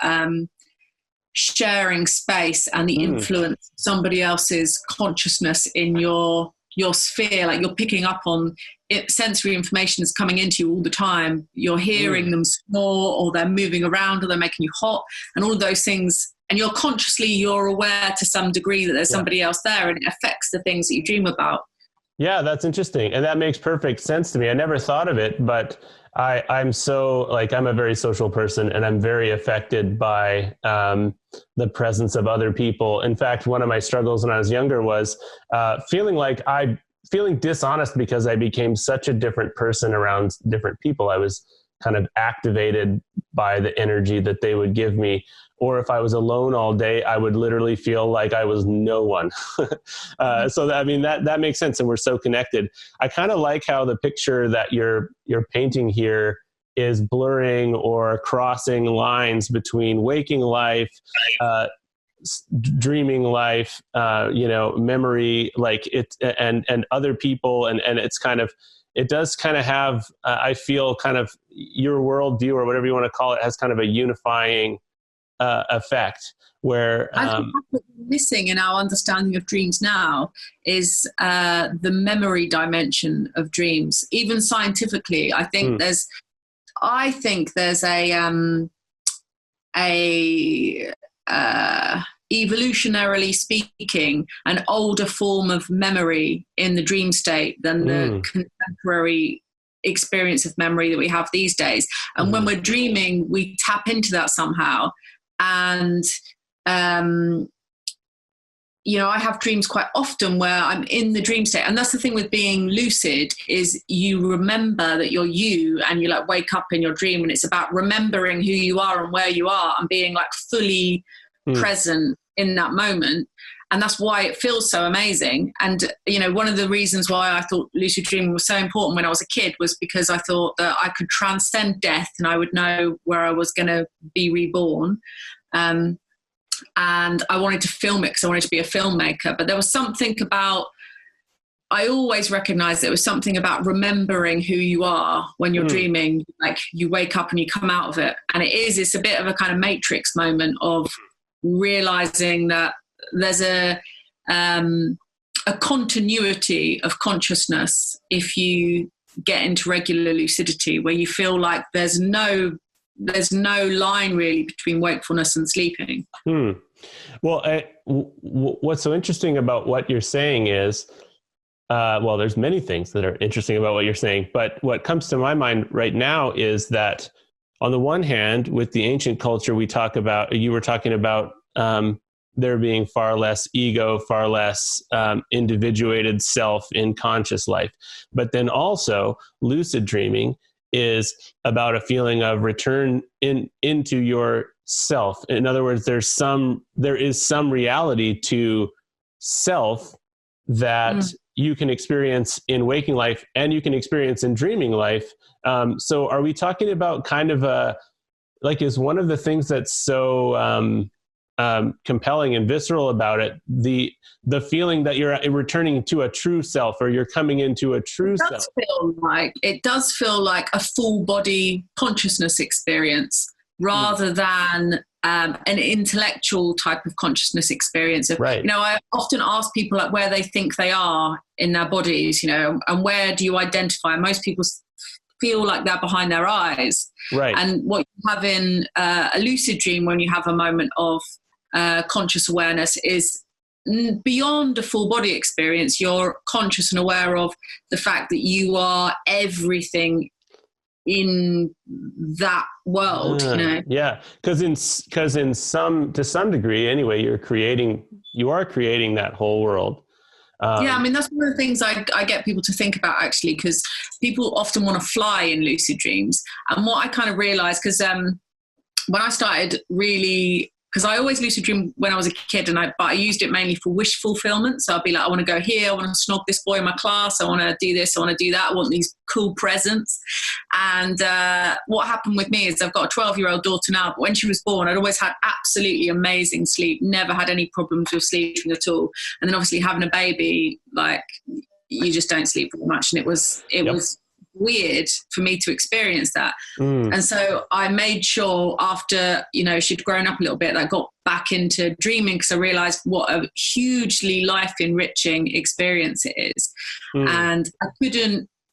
sharing space and the influence of somebody else's consciousness in your sphere. Like, you're picking up on it, sensory information is coming into you all the time. You're hearing them snore, or they're moving around, or they're making you hot, and all of those things. And you're aware to some degree that there's somebody else there, and it affects the things that you dream about. Yeah, that's interesting. And that makes perfect sense to me. I never thought of it, but I'm so, like, I'm a very social person, and I'm very affected by the presence of other people. In fact, one of my struggles when I was younger was feeling dishonest because I became such a different person around different people. I was kind of activated by the energy that they would give me. Or if I was alone all day, I would literally feel like I was no one. So I mean, that makes sense. And we're so connected. I kind of like how the picture that you're painting here is blurring or crossing lines between waking life, dreaming life, memory, like it, and other people. And it's kind of, it does kind of have, I feel kind of your worldview, or whatever you want to call it, has kind of a unifying effect, where I think what's missing in our understanding of dreams now is the memory dimension of dreams. Even scientifically, I think there's evolutionarily speaking, an older form of memory in the dream state than the contemporary experience of memory that we have these days. And when we're dreaming, we tap into that somehow. And, I have dreams quite often where I'm in the dream state. And that's the thing with being lucid, is you remember that you're you, and you like wake up in your dream, and it's about remembering who you are and where you are, and being like fully present in that moment. And that's why it feels so amazing. And, one of the reasons why I thought lucid dreaming was so important when I was a kid was because I thought that I could transcend death, and I would know where I was going to be reborn. And I wanted to film it because I wanted to be a filmmaker. But there was something about, I always recognized there was something about remembering who you are when you're dreaming. Like, you wake up and you come out of it. And it's a bit of a kind of Matrix moment of realizing that there's a continuity of consciousness if you get into regular lucidity, where you feel like there's no line really between wakefulness and sleeping. Well, what's so interesting about what you're saying is, there's many things that are interesting about what you're saying, but what comes to my mind right now is that, on the one hand, with the ancient culture you were talking about there being far less ego, far less individuated self in conscious life. But then also lucid dreaming is about a feeling of return into your self. In other words, there is some reality to self that you can experience in waking life, and you can experience in dreaming life. So are we talking about kind of is one of the things that's so compelling and visceral about it. The feeling that you're returning to a true self, or you're coming into a true self. It does feel like a full body consciousness experience rather than an intellectual type of consciousness experience. Right. I often ask people like where they think they are in their bodies, and where do you identify? Most people feel like they're behind their eyes. Right. And what you have in a lucid dream, when you have a moment of conscious awareness, is beyond a full body experience. You're conscious and aware of the fact that you are everything in that world. Yeah, because to some degree anyway, you are creating that whole world. That's one of the things I get people to think about, actually, because people often want to fly in lucid dreams. And what I kind of realized, because when I started really, because I always lucid dream when I was a kid, but I used it mainly for wish fulfillment. So I'd be like, I want to go here, I want to snog this boy in my class, I want to do this, I want to do that, I want these cool presents. And what happened with me is I've got a 12-year-old daughter now, but when she was born, I'd always had absolutely amazing sleep, never had any problems with sleeping at all. And then obviously having a baby, like, you just don't sleep very much. And it was weird for me to experience that. And so I made sure after, she'd grown up a little bit, that I got back into dreaming, because I realized what a hugely life enriching experience it is. And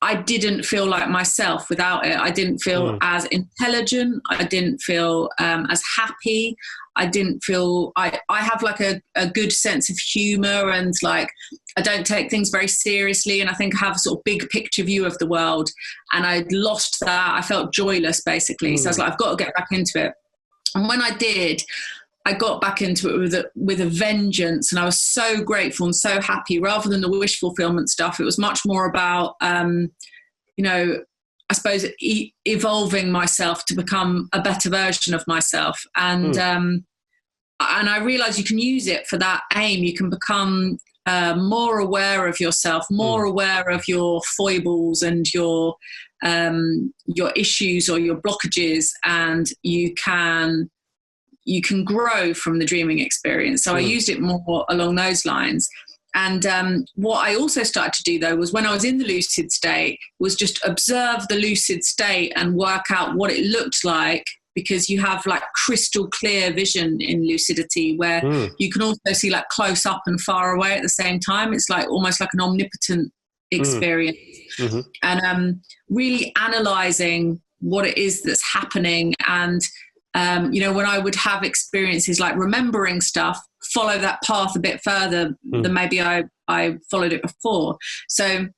I didn't feel like myself without it. I didn't feel as intelligent. I didn't feel as happy. I didn't feel, I have like a good sense of humor, and like, I don't take things very seriously. And I think I have a sort of big picture view of the world, and I'd lost that. I felt joyless, basically. So I was like, I've got to get back into it. And when I did, I got back into it with a vengeance, and I was so grateful and so happy. Rather than the wish fulfillment stuff, it was much more about, I suppose, evolving myself to become a better version of myself. And I realized you can use it for that aim. You can become more aware of yourself, more aware of your foibles and your issues or your blockages, and you can grow from the dreaming experience. So I used it more along those lines. And what I also started to do, though, was when I was in the lucid state, was just observe the lucid state and work out what it looked like, because you have like crystal clear vision in lucidity, where you can also see like close up and far away at the same time. It's like almost like an omnipotent experience. And really analyzing what it is that's happening. And when I would have experiences like remembering stuff, follow that path a bit further than maybe I followed it before. So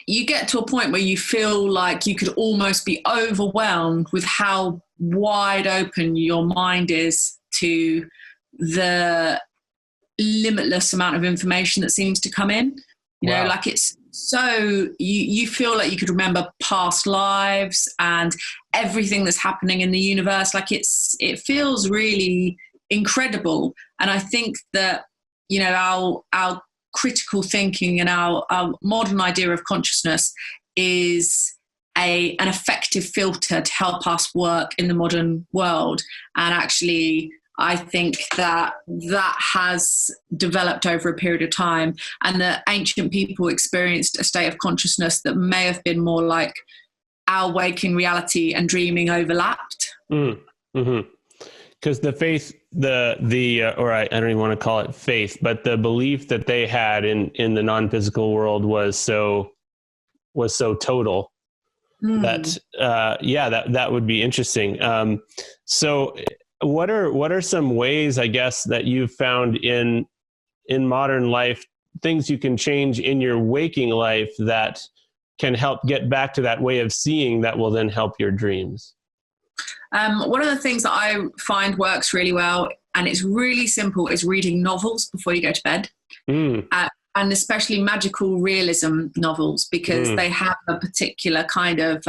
you get to a point where you feel like you could almost be overwhelmed with how wide open your mind is to the limitless amount of information that seems to come in. You know, like it's so you feel like you could remember past lives and everything that's happening in the universe. Like it feels really incredible. And I think that, our critical thinking and our modern idea of consciousness is an effective filter to help us work in the modern world. And actually, I think that has developed over a period of time, and that ancient people experienced a state of consciousness that may have been more like our waking reality and dreaming overlapped. Because the faith, or I don't even want to call it faith, but the belief that they had in the non-physical world was so total that that would be interesting. So what are some ways, I guess, that you've found in modern life, things you can change in your waking life that can help get back to that way of seeing that will then help your dreams? One of the things that I find works really well, and it's really simple, is reading novels before you go to bed. And especially magical realism novels, because they have a particular kind of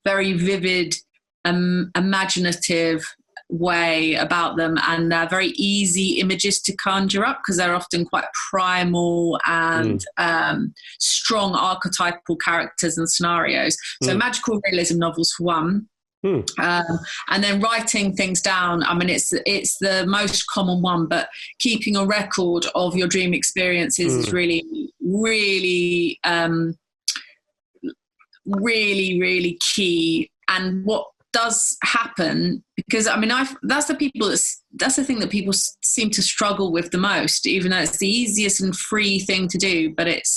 very vivid, imaginative way about them, and they're very easy images to conjure up because they're often quite primal and strong archetypal characters and scenarios. So magical realism novels for one. And then writing things down. I mean, it's the most common one, but keeping a record of your dream experiences is really, really, really, really key. And what does happen, because I mean, that's the thing that people seem to struggle with the most, even though it's the easiest and free thing to do, but it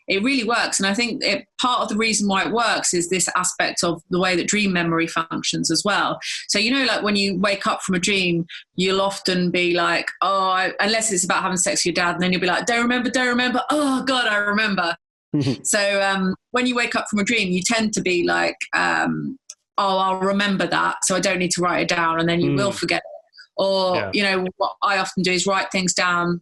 really works. And I think part of the reason why it works is this aspect of the way that dream memory functions as well. So, like when you wake up from a dream, you'll often be like, unless it's about having sex with your dad, and then you'll be like, don't remember. Oh God, I remember. So when you wake up from a dream, you tend to be like, I'll remember that, so I don't need to write it down, and then you will forget it. Or, what I often do is write things down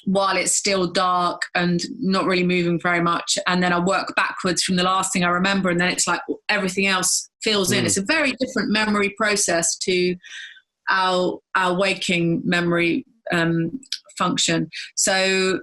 while it's still dark and not really moving very much, and then I work backwards from the last thing I remember, and then it's like everything else fills in. It's a very different memory process to our waking memory function. So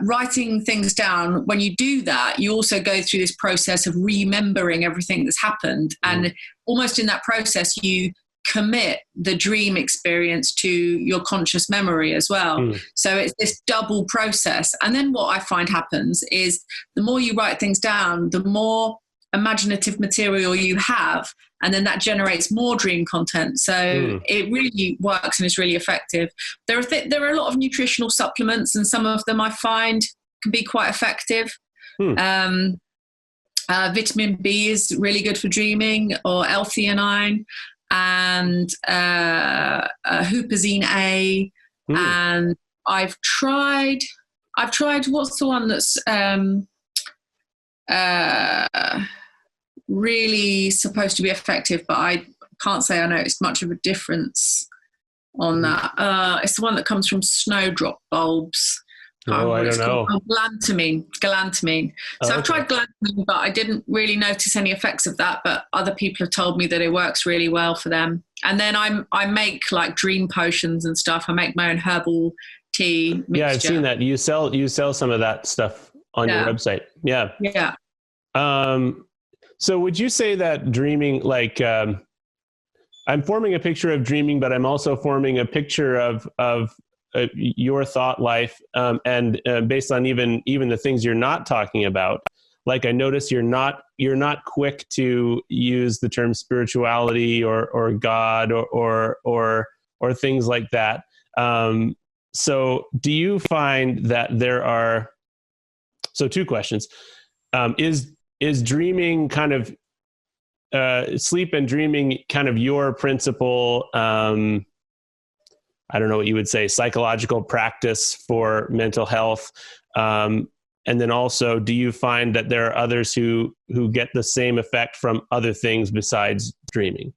writing things down, when you do that, you also go through this process of remembering everything that's happened, and almost in that process you commit the dream experience to your conscious memory as well. So it's this double process. And then what I find happens is the more you write things down, the more imaginative material you have, and then that generates more dream content. So it really works and is really effective. There are a lot of nutritional supplements, and some of them I find can be quite effective. Vitamin B is really good for dreaming, or L-theanine, and huperzine A. And I've tried what's the one that's really supposed to be effective, but I can't say I noticed much of a difference on that. It's the one that comes from snowdrop bulbs. I don't know. Galantamine. So I've tried galantamine, but I didn't really notice any effects of that, but other people have told me that it works really well for them. And then I make like dream potions and stuff. I make my own herbal tea mixture. Yeah, I've seen that. You sell some of that stuff on your website. Yeah. Yeah. So would you say that dreaming, like, I'm forming a picture of dreaming, but I'm also forming a picture of your thought life, and based on even the things you're not talking about. Like, I notice you're not quick to use the term spirituality or God or things like that. So do you find that there are, so two questions, is dreaming kind of, sleep and dreaming kind of your principal, I don't know what you would say, psychological practice for mental health? And then also, do you find that there are others who get the same effect from other things besides dreaming?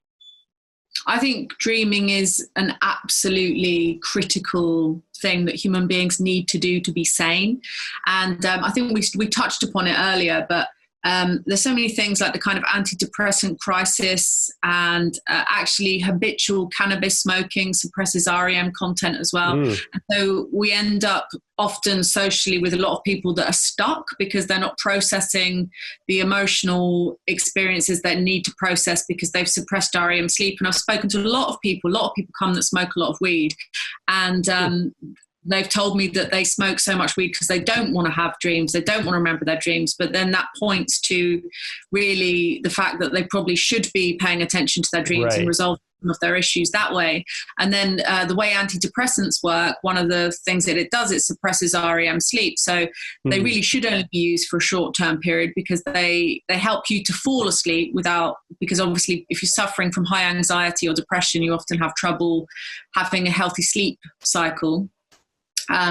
I think dreaming is an absolutely critical thing that human beings need to do to be sane. And I think we touched upon it earlier, but there's so many things like the kind of antidepressant crisis, and actually habitual cannabis smoking suppresses REM content as well. And so we end up often socially with a lot of people that are stuck because they're not processing the emotional experiences they need to process because they've suppressed REM sleep. And I've spoken to a lot of people come that smoke a lot of weed, and they've told me that they smoke so much weed because they don't want to have dreams. They don't want to remember their dreams. But then that points to really the fact that they probably should be paying attention to their dreams and resolving some of their issues that way. And then the way antidepressants work, one of the things that it does, it suppresses REM sleep. So they really should only be used for a short-term period because they help you to fall asleep because obviously if you're suffering from high anxiety or depression, you often have trouble having a healthy sleep cycle.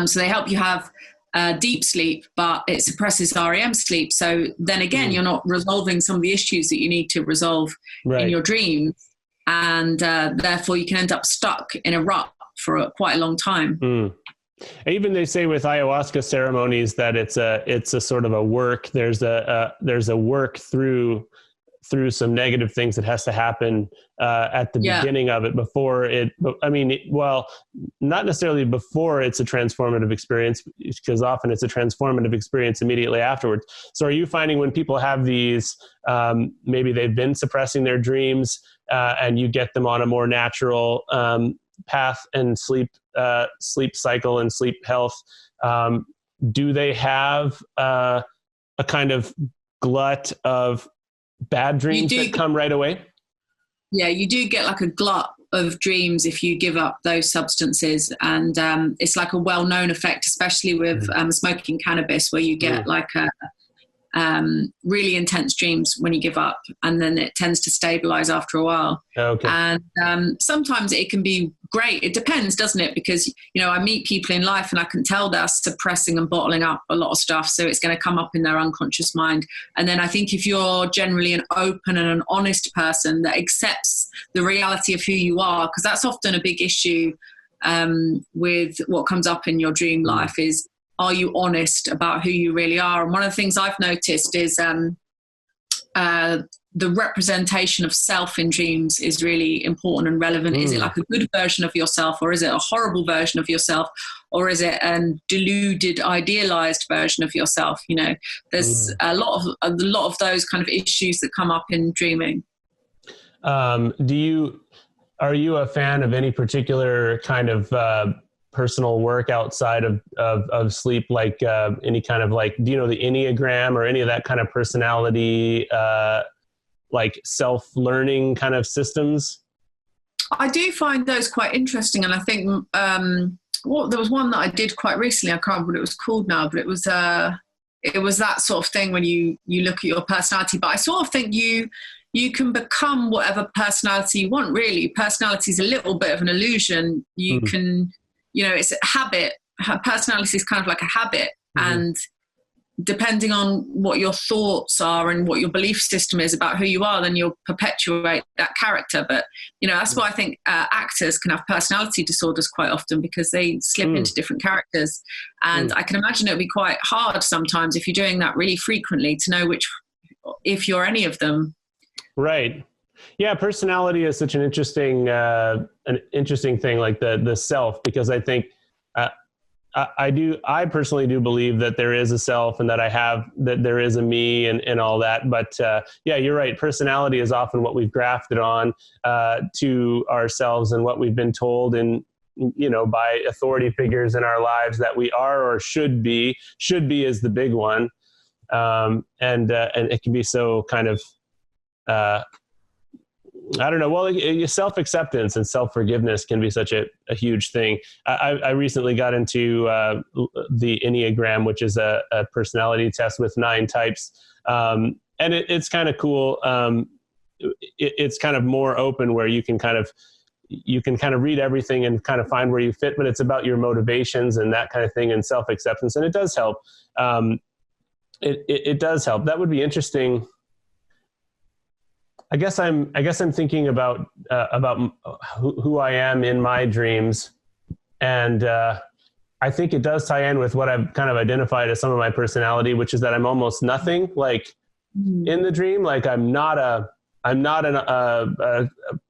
So they help you have deep sleep, but it suppresses REM sleep. So then again, you're not resolving some of the issues that you need to resolve in your dreams. And therefore you can end up stuck in a rut for quite a long time. Even they say with ayahuasca ceremonies that it's a sort of a work. There's a work through through some negative things that has to happen at the beginning of it before it, well, not necessarily before it's a transformative experience, because often it's a transformative experience immediately afterwards. So are you finding when people have these, maybe they've been suppressing their dreams, and you get them on a more natural path and sleep cycle and sleep health, do they have a kind of glut of bad dreams that come right away? Yeah, you do get like a glut of dreams if you give up those substances. And it's like a well-known effect, especially with smoking cannabis, where you get like really intense dreams when you give up, and then it tends to stabilize after a while. Okay. And sometimes it can be great. It depends, doesn't it? Because, I meet people in life and I can tell they're suppressing and bottling up a lot of stuff. So it's going to come up in their unconscious mind. And then I think if you're generally an open and an honest person that accepts the reality of who you are, because that's often a big issue with what comes up in your dream life is, are you honest about who you really are? And one of the things I've noticed is the representation of self in dreams is really important and relevant. Is it like a good version of yourself, or is it a horrible version of yourself, or is it a deluded, idealized version of yourself? There's a lot of those kind of issues that come up in dreaming. Are you a fan of any particular kind of personal work outside of sleep, like any kind of like, do you know the Enneagram or any of that kind of personality, like self-learning kind of systems? I do find those quite interesting. And I think there was one that I did quite recently. I can't remember what it was called now, but it was that sort of thing when you look at your personality. But I sort of think you can become whatever personality you want, really. Personality is a little bit of an illusion. You can... it's a habit. Personality is kind of like a habit. And depending on what your thoughts are and what your belief system is about who you are, then you'll perpetuate that character. But, that's why I think actors can have personality disorders quite often, because they slip into different characters. And I can imagine it would be quite hard sometimes if you're doing that really frequently to know if you're any of them. Right. Yeah, personality is such an interesting thing, like the self, because I think I personally do believe that there is a self and that there is a me and all that. But yeah, you're right. Personality is often what we've grafted on to ourselves and what we've been told by authority figures in our lives that we are or should be is the big one. And it can be so kind of, I don't know. Well, self-acceptance and self-forgiveness can be such a huge thing. I recently got into the Enneagram, which is a personality test with 9 types. And it's kind of cool. It's kind of more open, where you can kind of read everything and kind of find where you fit, but it's about your motivations and that kind of thing, and self-acceptance. And it does help. It does help. That would be interesting. I guess I'm thinking about who I am in my dreams, and I think it does tie in with what I've kind of identified as some of my personality, which is that I'm almost nothing. Like in the dream, like I'm not a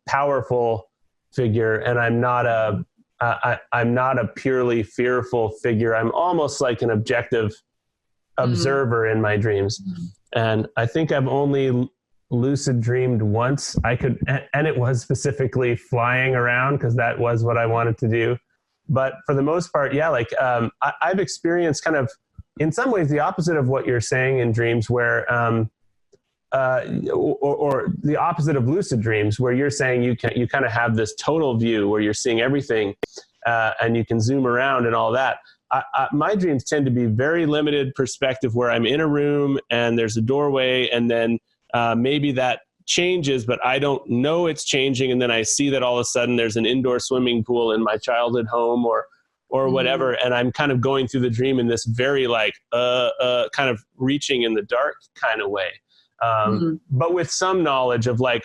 powerful figure, and I'm not a purely fearful figure. I'm almost like an objective observer in my dreams, and I think I've only lucid dreamed once. And it was specifically flying around, because that was what I wanted to do. But for the most part, yeah, like I've experienced kind of in some ways the opposite of what you're saying in dreams, where or the opposite of lucid dreams, where you're saying you kind of have this total view where you're seeing everything and you can zoom around and all that. My dreams tend to be very limited perspective, where I'm in a room and there's a doorway, and then maybe that changes, but I don't know it's changing. And then I see that all of a sudden there's an indoor swimming pool in my childhood home or whatever. And I'm kind of going through the dream in this very like, kind of reaching in the dark kind of way. But with some knowledge of like,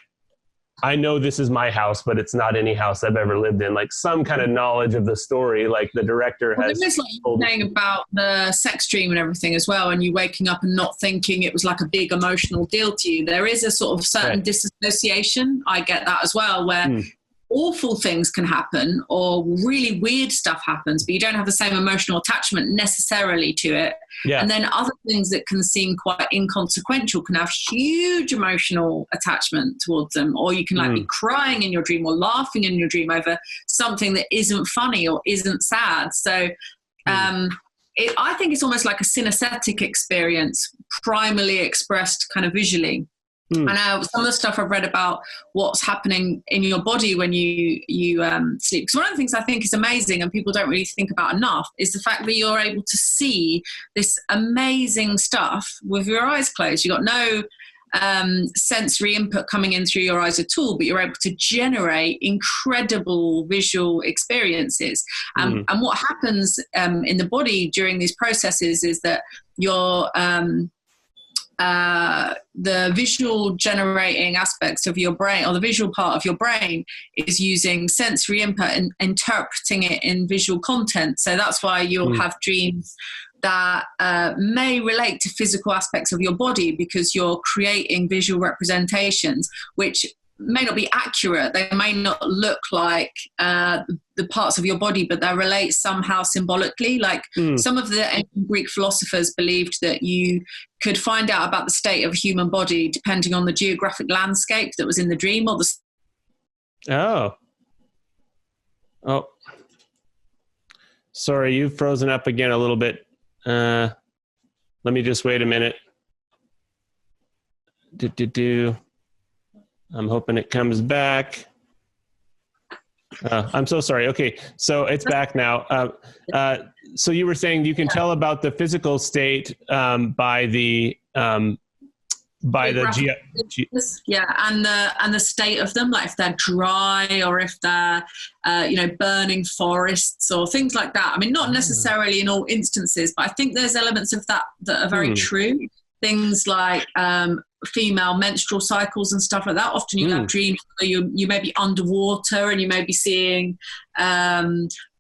I know this is my house, but it's not any house I've ever lived in. Like some kind of knowledge of the story, like the director has. There's like you saying about the sex dream and everything as well, and you waking up and not thinking it was like a big emotional deal to you. There is a sort of certain disassociation. I get that as well, where awful things can happen or really weird stuff happens, but you don't have the same emotional attachment necessarily to it. Yeah. And then other things that can seem quite inconsequential can have huge emotional attachment towards them, or you can like be crying in your dream or laughing in your dream over something that isn't funny or isn't sad. So I think it's almost like a synesthetic experience, primarily expressed kind of visually. And some of the stuff I've read about what's happening in your body when you sleep. Because one of the things I think is amazing and people don't really think about enough is the fact that you're able to see this amazing stuff with your eyes closed. You've got no sensory input coming in through your eyes at all, but you're able to generate incredible visual experiences. And what happens in the body during these processes is that your the visual generating aspects of your brain, or the visual part of your brain, is using sensory input and interpreting it in visual content. So that's why you'll have dreams that may relate to physical aspects of your body, because you're creating visual representations which may not be accurate. They may not look like the parts of your body, but they relate somehow symbolically. Like some of the ancient Greek philosophers believed that you could find out about the state of a human body depending on the geographic landscape that was in the dream or the... Oh, sorry, you've frozen up again a little bit. Let me just wait a minute. I'm hoping it comes back. I'm so sorry. Okay, so it's back now. So you were saying you can tell about the physical state by the and the state of them, like if they're dry or if they're burning forests or things like that. I mean, not necessarily in all instances, but I think there's elements of that are very true. Things like female menstrual cycles and stuff like that. Often you have dreams where you may be underwater and you may be seeing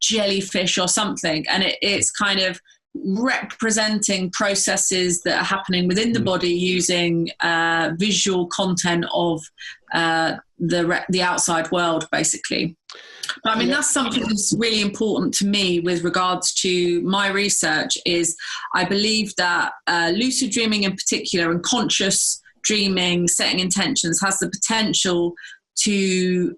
jellyfish or something, and it's kind of representing processes that are happening within the body using visual content of the outside world, basically. But I mean, that's something that's really important to me with regards to my research. Is I believe that lucid dreaming in particular, and conscious dreaming, setting intentions, has the potential to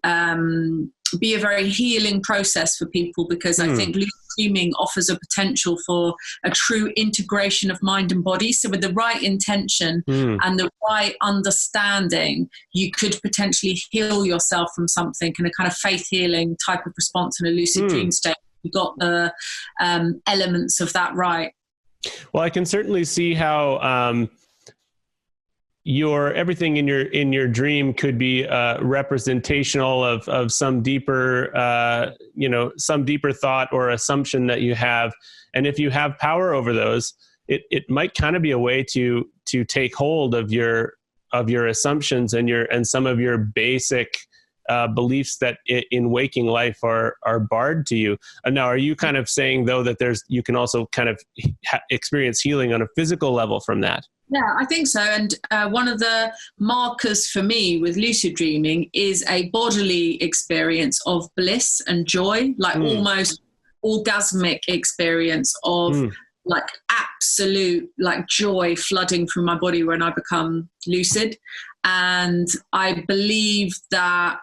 be a very healing process for people, because I think lucid dreaming offers a potential for a true integration of mind and body. So with the right intention and the right understanding, you could potentially heal yourself from something in a kind of faith healing type of response in a lucid dream state. You got the elements of that right. Well, I can certainly see how everything in your dream could be representational of some deeper thought or assumption that you have. And if you have power over those, it might kind of be a way to take hold of your assumptions and some of your basic beliefs that in waking life are barred to you. Now, are you kind of saying though that you can also kind of experience healing on a physical level from that? Yeah, I think so. And one of the markers for me with lucid dreaming is a bodily experience of bliss and joy, like almost orgasmic experience of like absolute like joy flooding through my body when I become lucid. And I believe that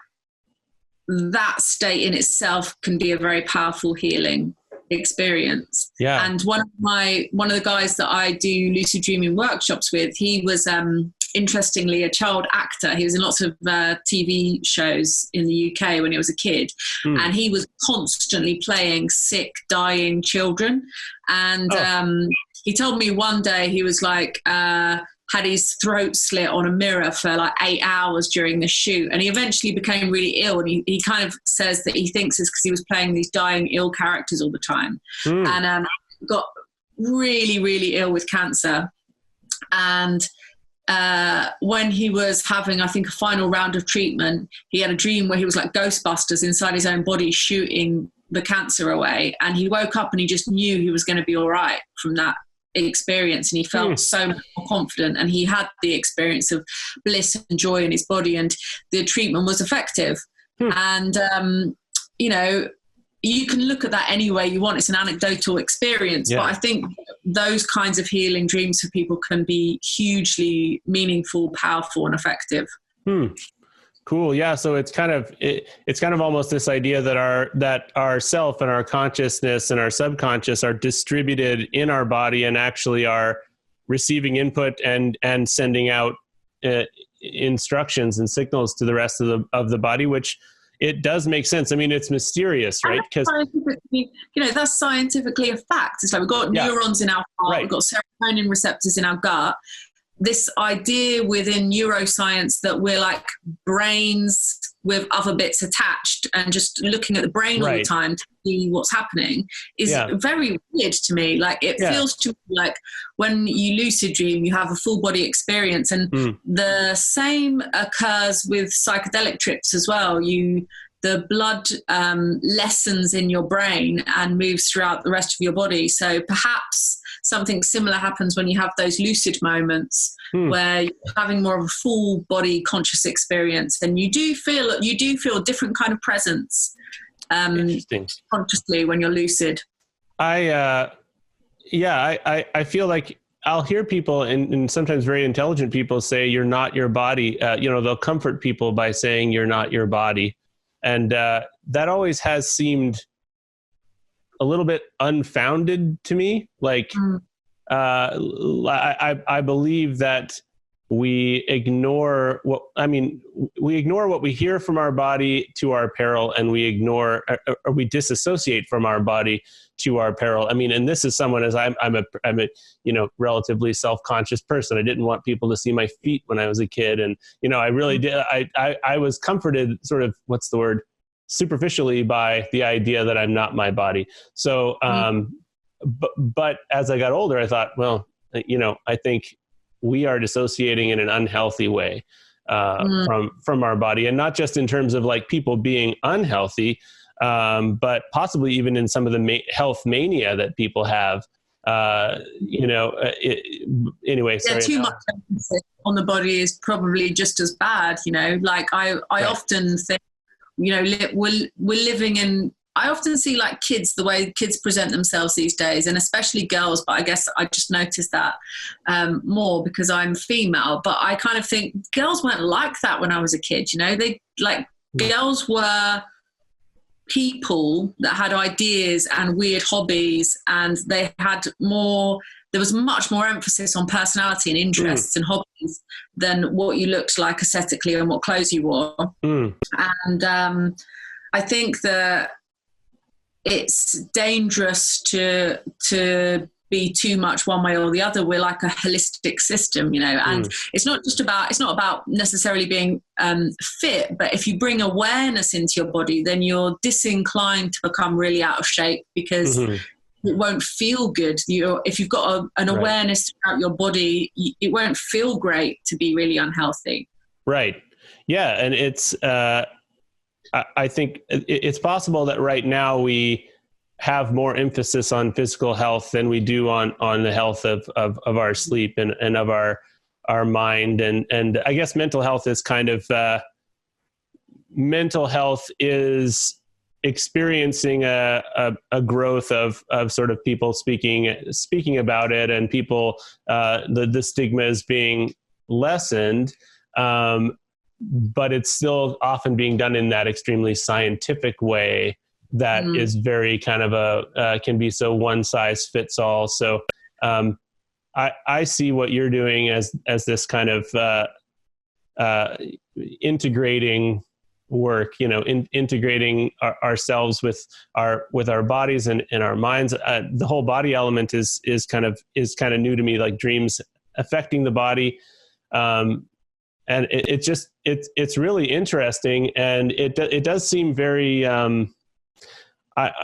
state in itself can be a very powerful healing experience. Yeah. And one of the guys that I do lucid dreaming workshops with, he was interestingly a child actor. He was in lots of TV shows in the UK when he was a kid, and he was constantly playing sick, dying children. And he told me one day he was like had his throat slit on a mirror for like 8 hours during the shoot, and he eventually became really ill, and he kind of says that he thinks it's because he was playing these dying ill characters all the time, and got really, really ill with cancer. And when he was having, I think, a final round of treatment, he had a dream where he was like Ghostbusters inside his own body shooting the cancer away. And he woke up and he just knew he was going to be all right from that experience. And he felt so much more confident. And he had the experience of bliss and joy in his body. And the treatment was effective. And, you know, you can look at that any way you want. It's an anecdotal experience, but I think those kinds of healing dreams for people can be hugely meaningful, powerful, and effective. Cool. Yeah. So it's kind of almost this idea that our self and our consciousness and our subconscious are distributed in our body and actually are receiving input and sending out instructions and signals to the rest of the body, which it does make sense. I mean, it's mysterious, right? Because you know, that's scientifically a fact. It's like we've got neurons in our heart, we've got serotonin receptors in our gut. This idea within neuroscience that we're like brains with other bits attached and just looking at the brain all the time to see what's happening is very weird to me. Like it feels to me like when you lucid dream, you have a full body experience, and the same occurs with psychedelic trips as well. The blood lessens in your brain and moves throughout the rest of your body. So perhaps something similar happens when you have those lucid moments where you're having more of a full body conscious experience, and you do feel a different kind of presence consciously when you're lucid. I feel like I'll hear people and sometimes very intelligent people say you're not your body. You know, they'll comfort people by saying you're not your body. And that always has seemed a little bit unfounded to me. Like, I believe that we ignore what we hear from our body to our peril, and we ignore or we disassociate from our body to our peril. I mean, and this is someone, as I'm a you know, relatively self-conscious person. I didn't want people to see my feet when I was a kid. And, you know, I really did. I was comforted sort of, what's the word, superficially by the idea that I'm not my body. So, but as I got older, I thought, well, you know, I think we are dissociating in an unhealthy way from our body, and not just in terms of like people being unhealthy, but possibly even in some of the health mania that people have. You know, anyway. Yeah, too much emphasis on the body is probably just as bad. You know, like I often think, you know, we're living in. I often see like kids, the way kids present themselves these days, and especially girls, but I guess I just noticed that more because I'm female. But I kind of think girls weren't like that when I was a kid. You know, girls were people that had ideas and weird hobbies, and there was much more emphasis on personality and interests and hobbies than what you looked like aesthetically and what clothes you wore. And I think that it's dangerous to be too much one way or the other. We're like a holistic system, you know, and it's not about necessarily being fit, but if you bring awareness into your body, then you're disinclined to become really out of shape because it won't feel good. If you've got an awareness throughout your body, it won't feel great to be really unhealthy. Right. Yeah. And it's, I think it's possible that right now we have more emphasis on physical health than we do on the health of our sleep and of our mind. And I guess mental health is kind of, mental health is experiencing a growth of sort of people speaking about it, and people, the stigma is being lessened. But it's still often being done in that extremely scientific way that is very kind of can be so one size fits all. So I see what you're doing as this kind of integrating work, you know, integrating ourselves with our bodies and our minds. The whole body element is kind of new to me, like dreams affecting the body. And it's really interesting, and it does seem very.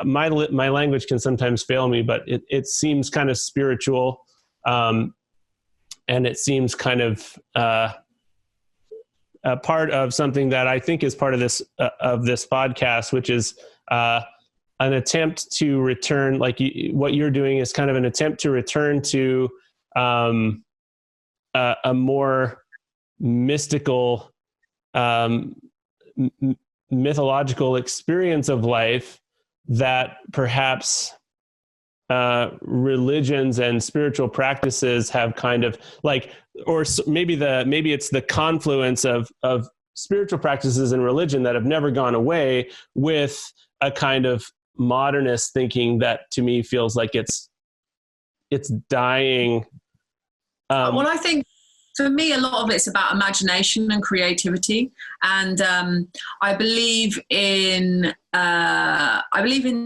My language can sometimes fail me, but it seems kind of spiritual, and it seems kind of a part of something that I think is part of this podcast, which is an attempt to return, like what you're doing is kind of an attempt to return to a more mystical, mythological experience of life that perhaps religions and spiritual practices have kind of like, or maybe it's the confluence of spiritual practices and religion that have never gone away with a kind of modernist thinking that to me feels like it's dying. Well, I think for me, a lot of it's about imagination and creativity, and I believe in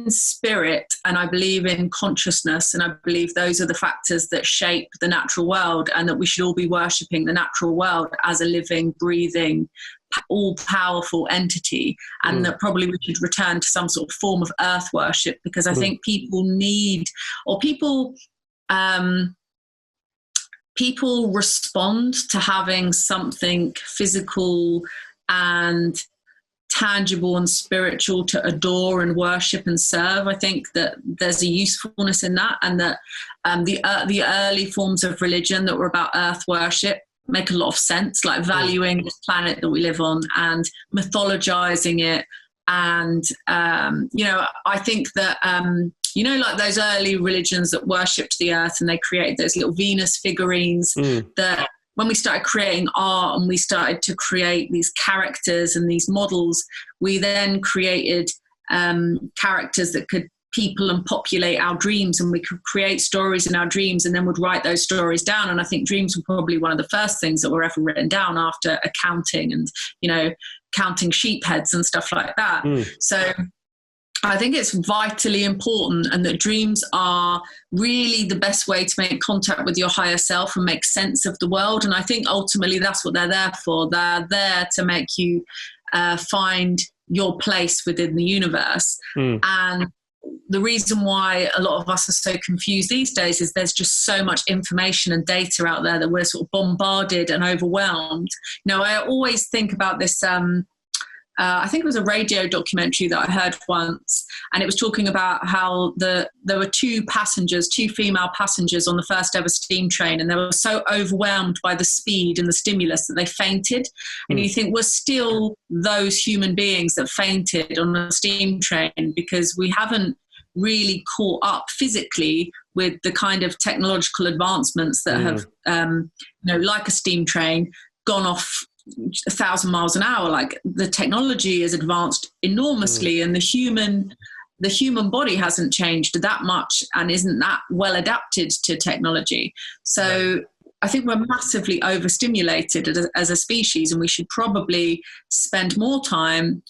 spirit, and I believe in consciousness, and I believe those are the factors that shape the natural world, and that we should all be worshipping the natural world as a living, breathing, all-powerful entity, and that probably we should return to some sort of form of earth worship, because I think people respond to having something physical and tangible and spiritual to adore and worship and serve. I think that there's a usefulness in that, and that the early forms of religion that were about earth worship make a lot of sense, like valuing this planet that we live on and mythologizing it. And, I think that, like those early religions that worshipped the earth, and they created those little Venus figurines that when we started creating art and we started to create these characters and these models, we then created characters that could people and populate our dreams, and we could create stories in our dreams and then would write those stories down. And I think dreams were probably one of the first things that were ever written down after accounting and, counting sheep heads and stuff like that. So I think it's vitally important, and that dreams are really the best way to make contact with your higher self and make sense of the world. And I think ultimately that's what they're there for. They're there to make you find your place within the universe. And the reason why a lot of us are so confused these days is there's just so much information and data out there that we're sort of bombarded and overwhelmed. I always think about this, I think it was a radio documentary that I heard once, and it was talking about how there were two female passengers on the first ever steam train, and they were so overwhelmed by the speed and the stimulus that they fainted. And you think, we're still those human beings that fainted on a steam train, because we haven't really caught up physically with the kind of technological advancements that have, like a steam train, gone off 1,000 miles an hour. Like, the technology has advanced enormously, and the human body hasn't changed that much and isn't that well adapted to technology. So I think we're massively overstimulated as a species, and we should probably spend more time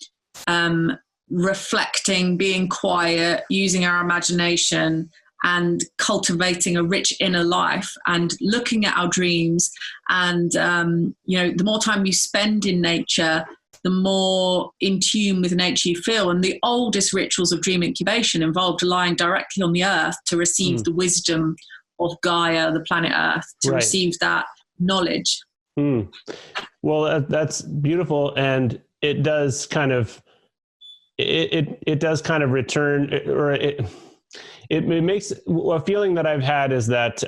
reflecting, being quiet, using our imagination, and cultivating a rich inner life, and looking at our dreams. And, the more time you spend in nature, the more in tune with nature you feel. And the oldest rituals of dream incubation involved lying directly on the earth to receive the wisdom of Gaia, the planet Earth, to receive that knowledge. Well, that's beautiful. And it does kind of, it does kind of return, or it makes a feeling that I've had is that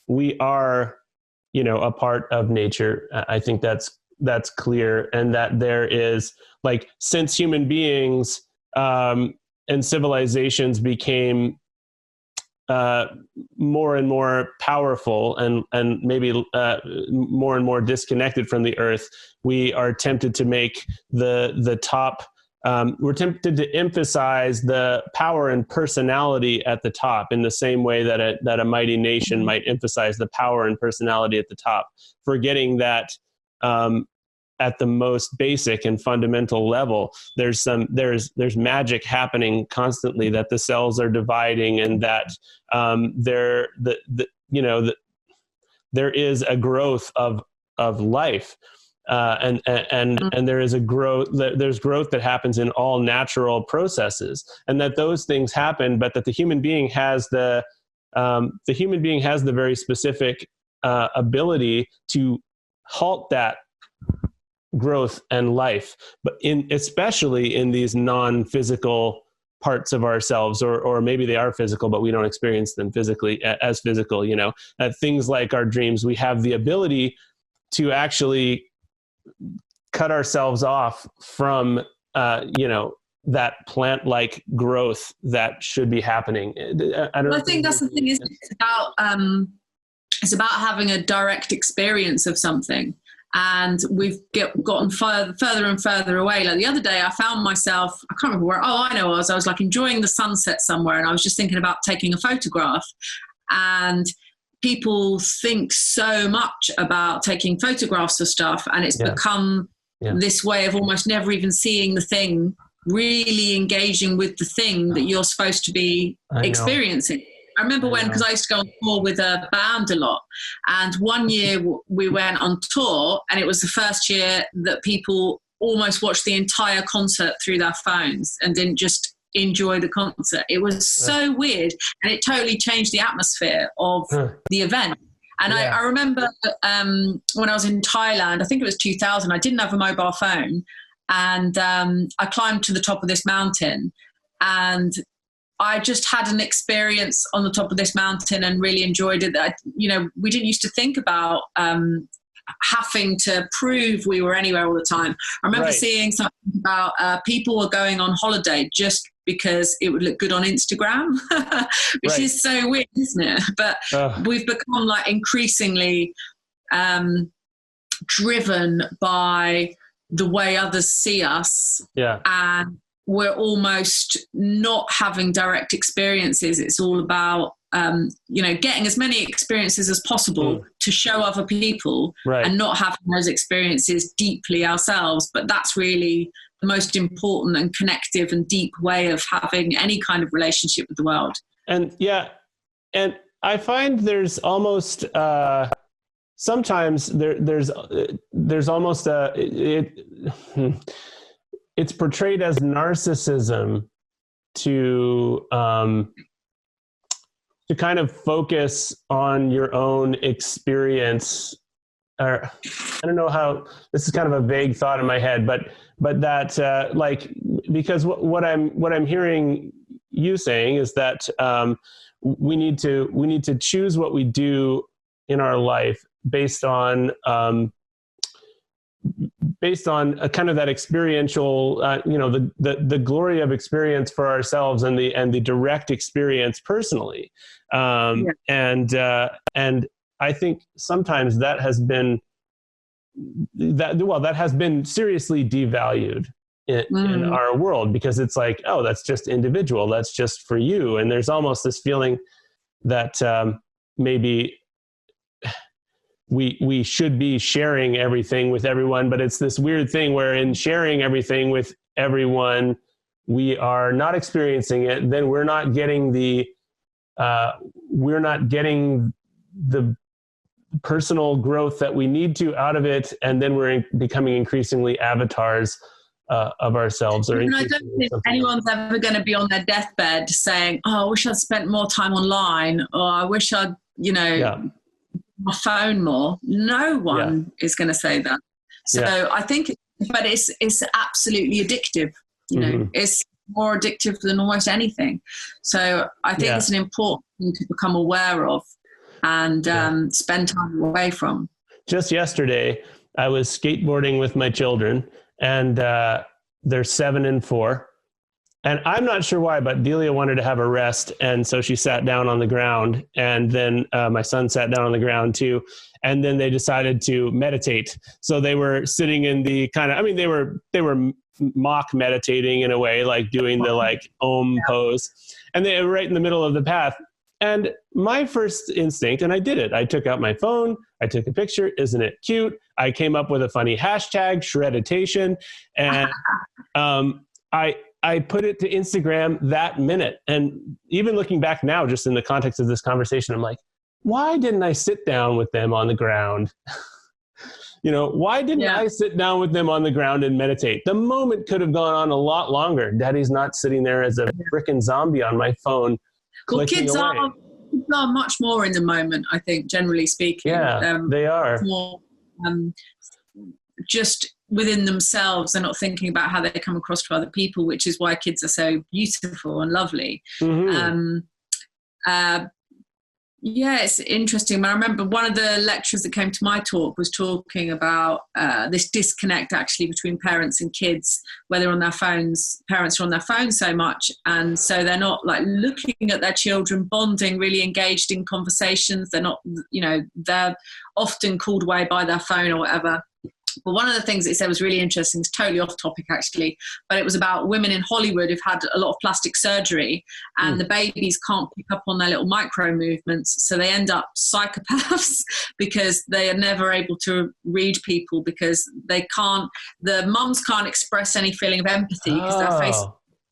we are, a part of nature. I think that's clear. And that there is, like, since human beings and civilizations became more and more powerful and maybe more and more disconnected from the earth, we are tempted to make the top. We're tempted to emphasize the power and personality at the top, in the same way that a mighty nation might emphasize the power and personality at the top, forgetting that at the most basic and fundamental level, there's magic happening constantly, that the cells are dividing, and that there is a growth of life. And there is there's growth that happens in all natural processes, and that those things happen, but that the human being has the very specific ability to halt that growth and life, but especially in these non-physical parts of ourselves, or maybe they are physical, but we don't experience them physically as physical, things like our dreams. We have the ability to actually cut ourselves off from, that plant-like growth that should be happening. I think that's the thing, is it's about having a direct experience of something. And we've gotten further and further away. Like the other day, I found myself, I can't remember where, I was like enjoying the sunset somewhere, and I was just thinking about taking a photograph. And people think so much about taking photographs of stuff, and it's become this way of almost never even seeing the thing, really engaging with the thing that you're supposed to be experiencing. I remember because I used to go on tour with a band a lot, and one year we went on tour, and it was the first year that people almost watched the entire concert through their phones and didn't just enjoy the concert. It was so weird, and it totally changed the atmosphere of the event. And I remember when I was in Thailand, I think it was 2000, I didn't have a mobile phone, and I climbed to the top of this mountain, and I just had an experience on the top of this mountain and really enjoyed it. That, we didn't used to think about having to prove we were anywhere all the time. I remember seeing something about people were going on holiday just because it would look good on Instagram, which is so weird, isn't it? But we've become like increasingly driven by the way others see us. And we're almost not having direct experiences. It's all about, getting as many experiences as possible to show other people and not having those experiences deeply ourselves. But that's really the most important and connective and deep way of having any kind of relationship with the world. And I find there's almost, sometimes there's almost it's portrayed as narcissism to kind of focus on your own experience. Or I don't know how, this is kind of a vague thought in my head, but that because what I'm hearing you saying is that we need to choose what we do in our life based on a kind of that experiential, the glory of experience for ourselves and the direct experience personally. And I think sometimes that has been seriously devalued in our world, because it's like, oh, that's just individual. That's just for you. And there's almost this feeling that maybe we should be sharing everything with everyone, but it's this weird thing where in sharing everything with everyone, we are not experiencing it. Then we're not getting the personal growth that we need to out of it. And then we're becoming increasingly avatars of ourselves. I don't think anyone's ever going to be on their deathbed saying, oh, I wish I'd spent more time online, or I wish I'd, my phone more. No one is going to say that. So I think, but it's absolutely addictive. It's more addictive than almost anything. So I think it's an important thing to become aware of and spend time away from. Just yesterday, I was skateboarding with my children, and they're 7 and 4. And I'm not sure why, but Delia wanted to have a rest. And so she sat down on the ground, and then my son sat down on the ground too. And then they decided to meditate. So they were sitting in the kind of, they were mock meditating in a way, like doing the like Om pose. And they were right in the middle of the path. And my first instinct, and I did it, I took out my phone, I took a picture. Isn't it cute? I came up with a funny hashtag, Shreditation. And I put it to Instagram that minute. And even looking back now, just in the context of this conversation, I'm like, why didn't I sit down with them on the ground? Why didn't I sit down with them on the ground and meditate? The moment could have gone on a lot longer. Daddy's not sitting there as a frickin' zombie on my phone. Well, kids People are much more in the moment, I think, generally speaking. Yeah, they are. More just within themselves. They're not thinking about how they come across to other people, which is why kids are so beautiful and lovely. Yeah, it's interesting. I remember one of the lecturers that came to my talk was talking about this disconnect actually between parents and kids, where they're on their phones, parents are on their phones so much. And so they're not like looking at their children, bonding, really engaged in conversations. They're not, they're often called away by their phone or whatever. But one of the things that he said was really interesting, it's totally off topic actually, but it was about women in Hollywood who've had a lot of plastic surgery and the babies can't pick up on their little micro movements. So they end up psychopaths because they are never able to read people because the mums can't express any feeling of empathy because their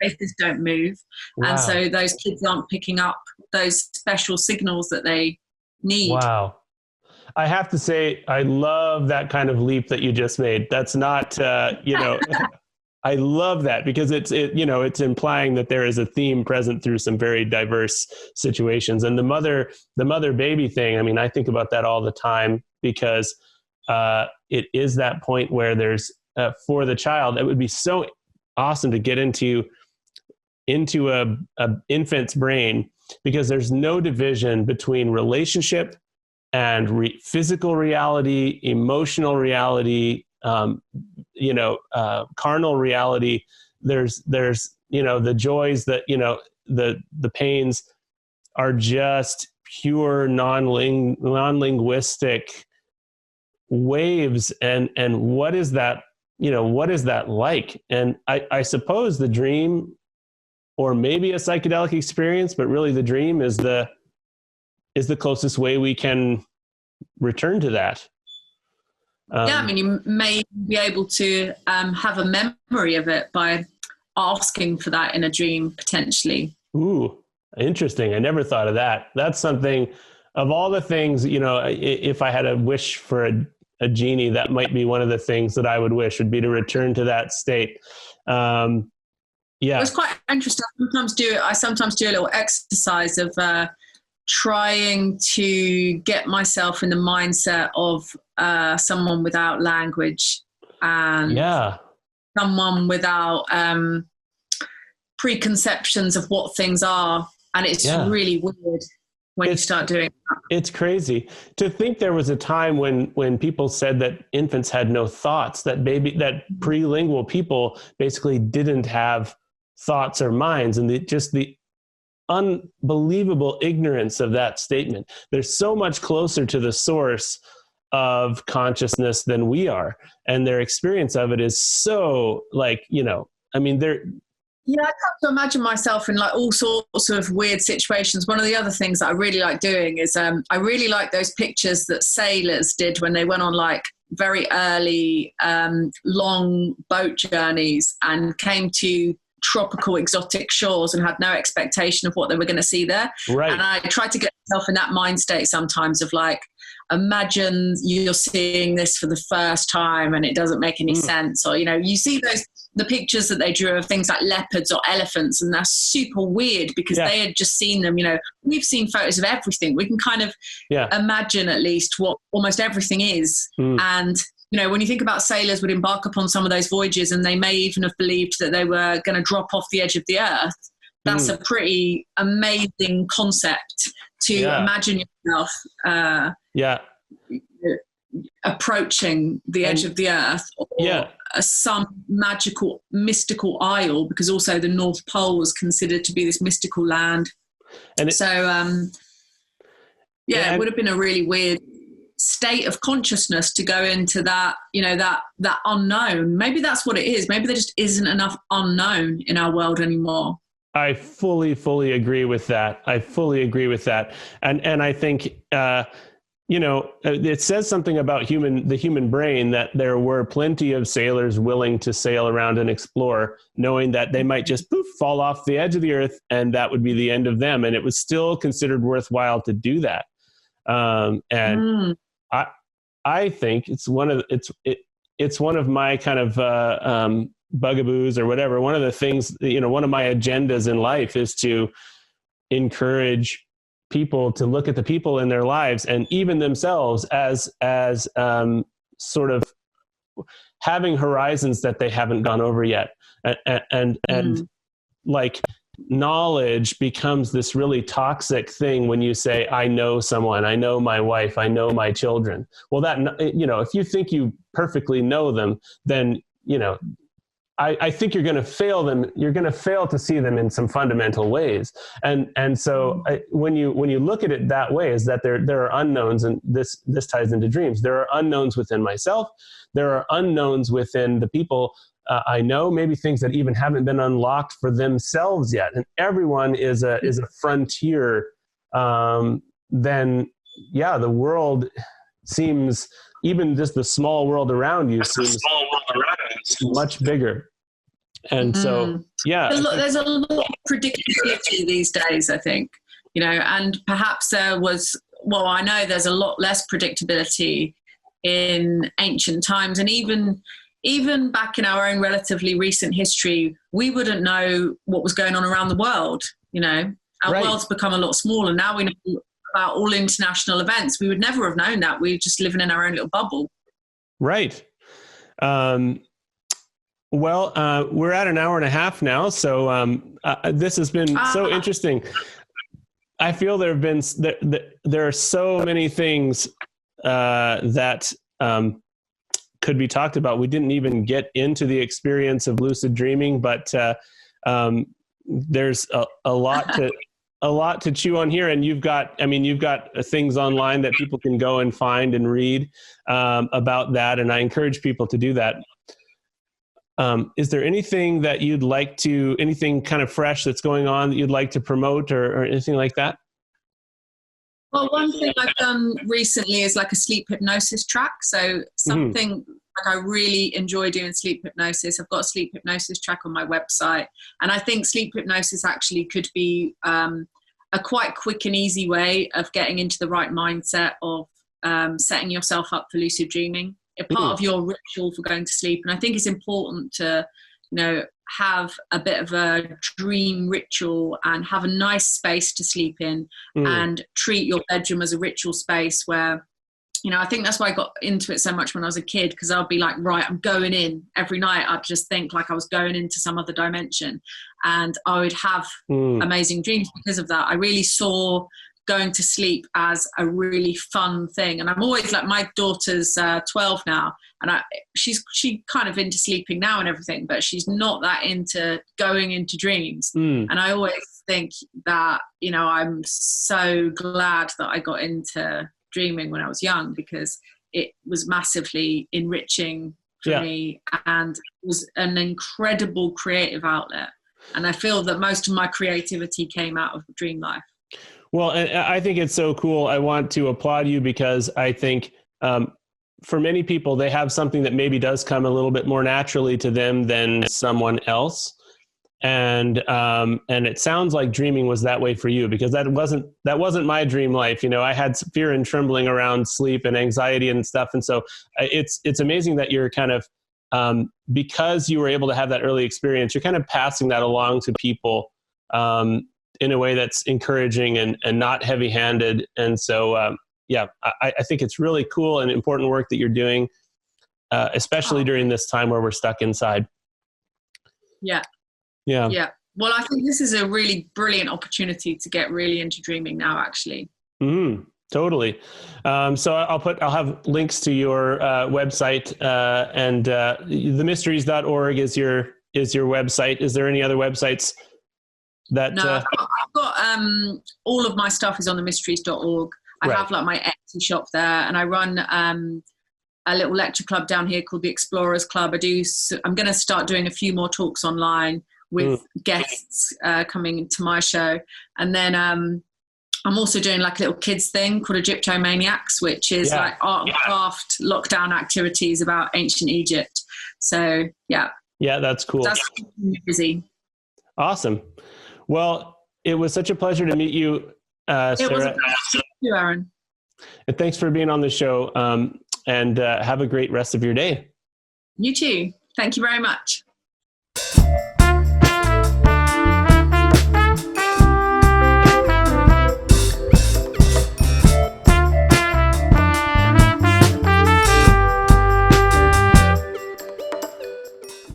faces don't move. Wow. And so those kids aren't picking up those special signals that they need. Wow. I have to say, I love that kind of leap that you just made. That's not, I love that because it's implying that there is a theme present through some very diverse situations. And the mother baby thing, I mean, I think about that all the time because it is that point where there's, for the child, it would be so awesome to get into a infant's brain because there's no division between relationship and physical reality, emotional reality, carnal reality. There's the joys that, the pains are just pure non-linguistic waves. And what is that, what is that like? And I suppose the dream, or maybe a psychedelic experience, but really the dream is the closest way we can return to that. I mean, you may be able to have a memory of it by asking for that in a dream, potentially. Ooh, interesting. I never thought of that. That's something, of all the things, if I had a wish for a genie, that might be one of the things that I would wish, would be to return to that state. Yeah. It was quite interesting. I sometimes do a little exercise of trying to get myself in the mindset of someone without language and someone without preconceptions of what things are. And it's really weird when you start doing that. It's crazy to think there was a time when people said that infants had no thoughts, that prelingual people basically didn't have thoughts or minds, and the unbelievable ignorance of that statement. They're so much closer to the source of consciousness than we are. And their experience of it is so I mean, they're... Yeah, I have to imagine myself in like all sorts of weird situations. One of the other things that I really like doing is I really like those pictures that sailors did when they went on like very early long boat journeys and came to tropical exotic shores and had no expectation of what they were going to see there. Right. And I try to get myself in that mind state sometimes of like, imagine you're seeing this for the first time and it doesn't make any sense. Or, you see the pictures that they drew of things like leopards or elephants, and that's super weird because they had just seen them. We've seen photos of everything. We can kind of imagine at least what almost everything is. And when you think about sailors would embark upon some of those voyages and they may even have believed that they were going to drop off the edge of the earth. That's a pretty amazing concept to imagine yourself approaching the edge of the earth, or some magical, mystical isle, because also the North Pole was considered to be this mystical land. And it would have been a really weird state of consciousness to go into that, that unknown. Maybe that's what it is. Maybe there just isn't enough unknown in our world anymore. I fully agree with that. And I think, it says something about the human brain, that there were plenty of sailors willing to sail around and explore, knowing that they might just fall off the edge of the earth and that would be the end of them. And it was still considered worthwhile to do that. I think it's one of my kind of bugaboos or whatever. One of the things, one of my agendas in life is to encourage people to look at the people in their lives and even themselves as sort of having horizons that they haven't gone over yet. And like knowledge becomes this really toxic thing when you say, I know someone, I know my wife, I know my children. Well, that, if you think you perfectly know them, then, I think you're going to fail them. You're going to fail to see them in some fundamental ways. And so when you look at it that way, is that there are unknowns, and this ties into dreams. There are unknowns within myself. There are unknowns within the people I know, maybe things that even haven't been unlocked for themselves yet. And everyone is a frontier. Then the world seems, even just the small world around you seems much bigger. And so, there's a lot of predictability these days, I think, and perhaps I know there's a lot less predictability in ancient times. And even back in our own relatively recent history, we wouldn't know what was going on around the world. Our world's become a lot smaller. Now we know about all international events. We would never have known that. We're just living in our own little bubble. Right. We're at an hour and a half now. So this has been so interesting. I feel there are so many things that could be talked about. We didn't even get into the experience of lucid dreaming, but there's a lot to chew on here. And you've got things online that people can go and find and read about that. And I encourage people to do that. Is there anything that you'd like to, anything kind of fresh that's going on that you'd like to promote or anything like that? Well, one thing I've done recently is like a sleep hypnosis track. So something like I really enjoy doing sleep hypnosis. I've got a sleep hypnosis track on my website. And I think sleep hypnosis actually could be a quite quick and easy way of getting into the right mindset of setting yourself up for lucid dreaming, a part of your ritual for going to sleep. And I think it's important to, have a bit of a dream ritual and have a nice space to sleep in and treat your bedroom as a ritual space where, I think that's why I got into it so much when I was a kid, because I'll be like, right, I'm going in every night. I'd just think like I was going into some other dimension, and I would have amazing dreams because of that. I really saw going to sleep as a really fun thing. And I'm always like, my daughter's 12 now, and she kind of into sleeping now and everything, but she's not that into going into dreams. And I always think that, I'm so glad that I got into dreaming when I was young, because it was massively enriching for me, and it was an incredible creative outlet. And I feel that most of my creativity came out of dream life. Well, and I think it's so cool. I want to applaud you, because I think for many people, they have something that maybe does come a little bit more naturally to them than someone else. And it sounds like dreaming was that way for you, because that wasn't my dream life. I had fear and trembling around sleep and anxiety and stuff. And so it's amazing that you're kind of, because you were able to have that early experience, you're kind of passing that along to people in a way that's encouraging and not heavy-handed. And so, I think it's really cool and important work that you're doing, especially during this time where we're stuck inside. Yeah. Well, I think this is a really brilliant opportunity to get really into dreaming now, actually. Totally. So I'll have links to your website, and themysteries.org is your website. Is there any other websites that? No, I've got all of my stuff is on themysteries.org. I have like my Etsy shop there, and I run a little lecture club down here called the Explorers Club. I'm going to start doing a few more talks online with guests coming to my show. And then I'm also doing like a little kids thing called Egyptomaniacs, which is like art and craft lockdown activities about ancient Egypt. So yeah, that's cool. That's busy. Awesome. Well, it was such a pleasure to meet you, Sarah. It was a pleasure to meet you, Aaron. And thanks for being on the show. And have a great rest of your day. You too. Thank you very much.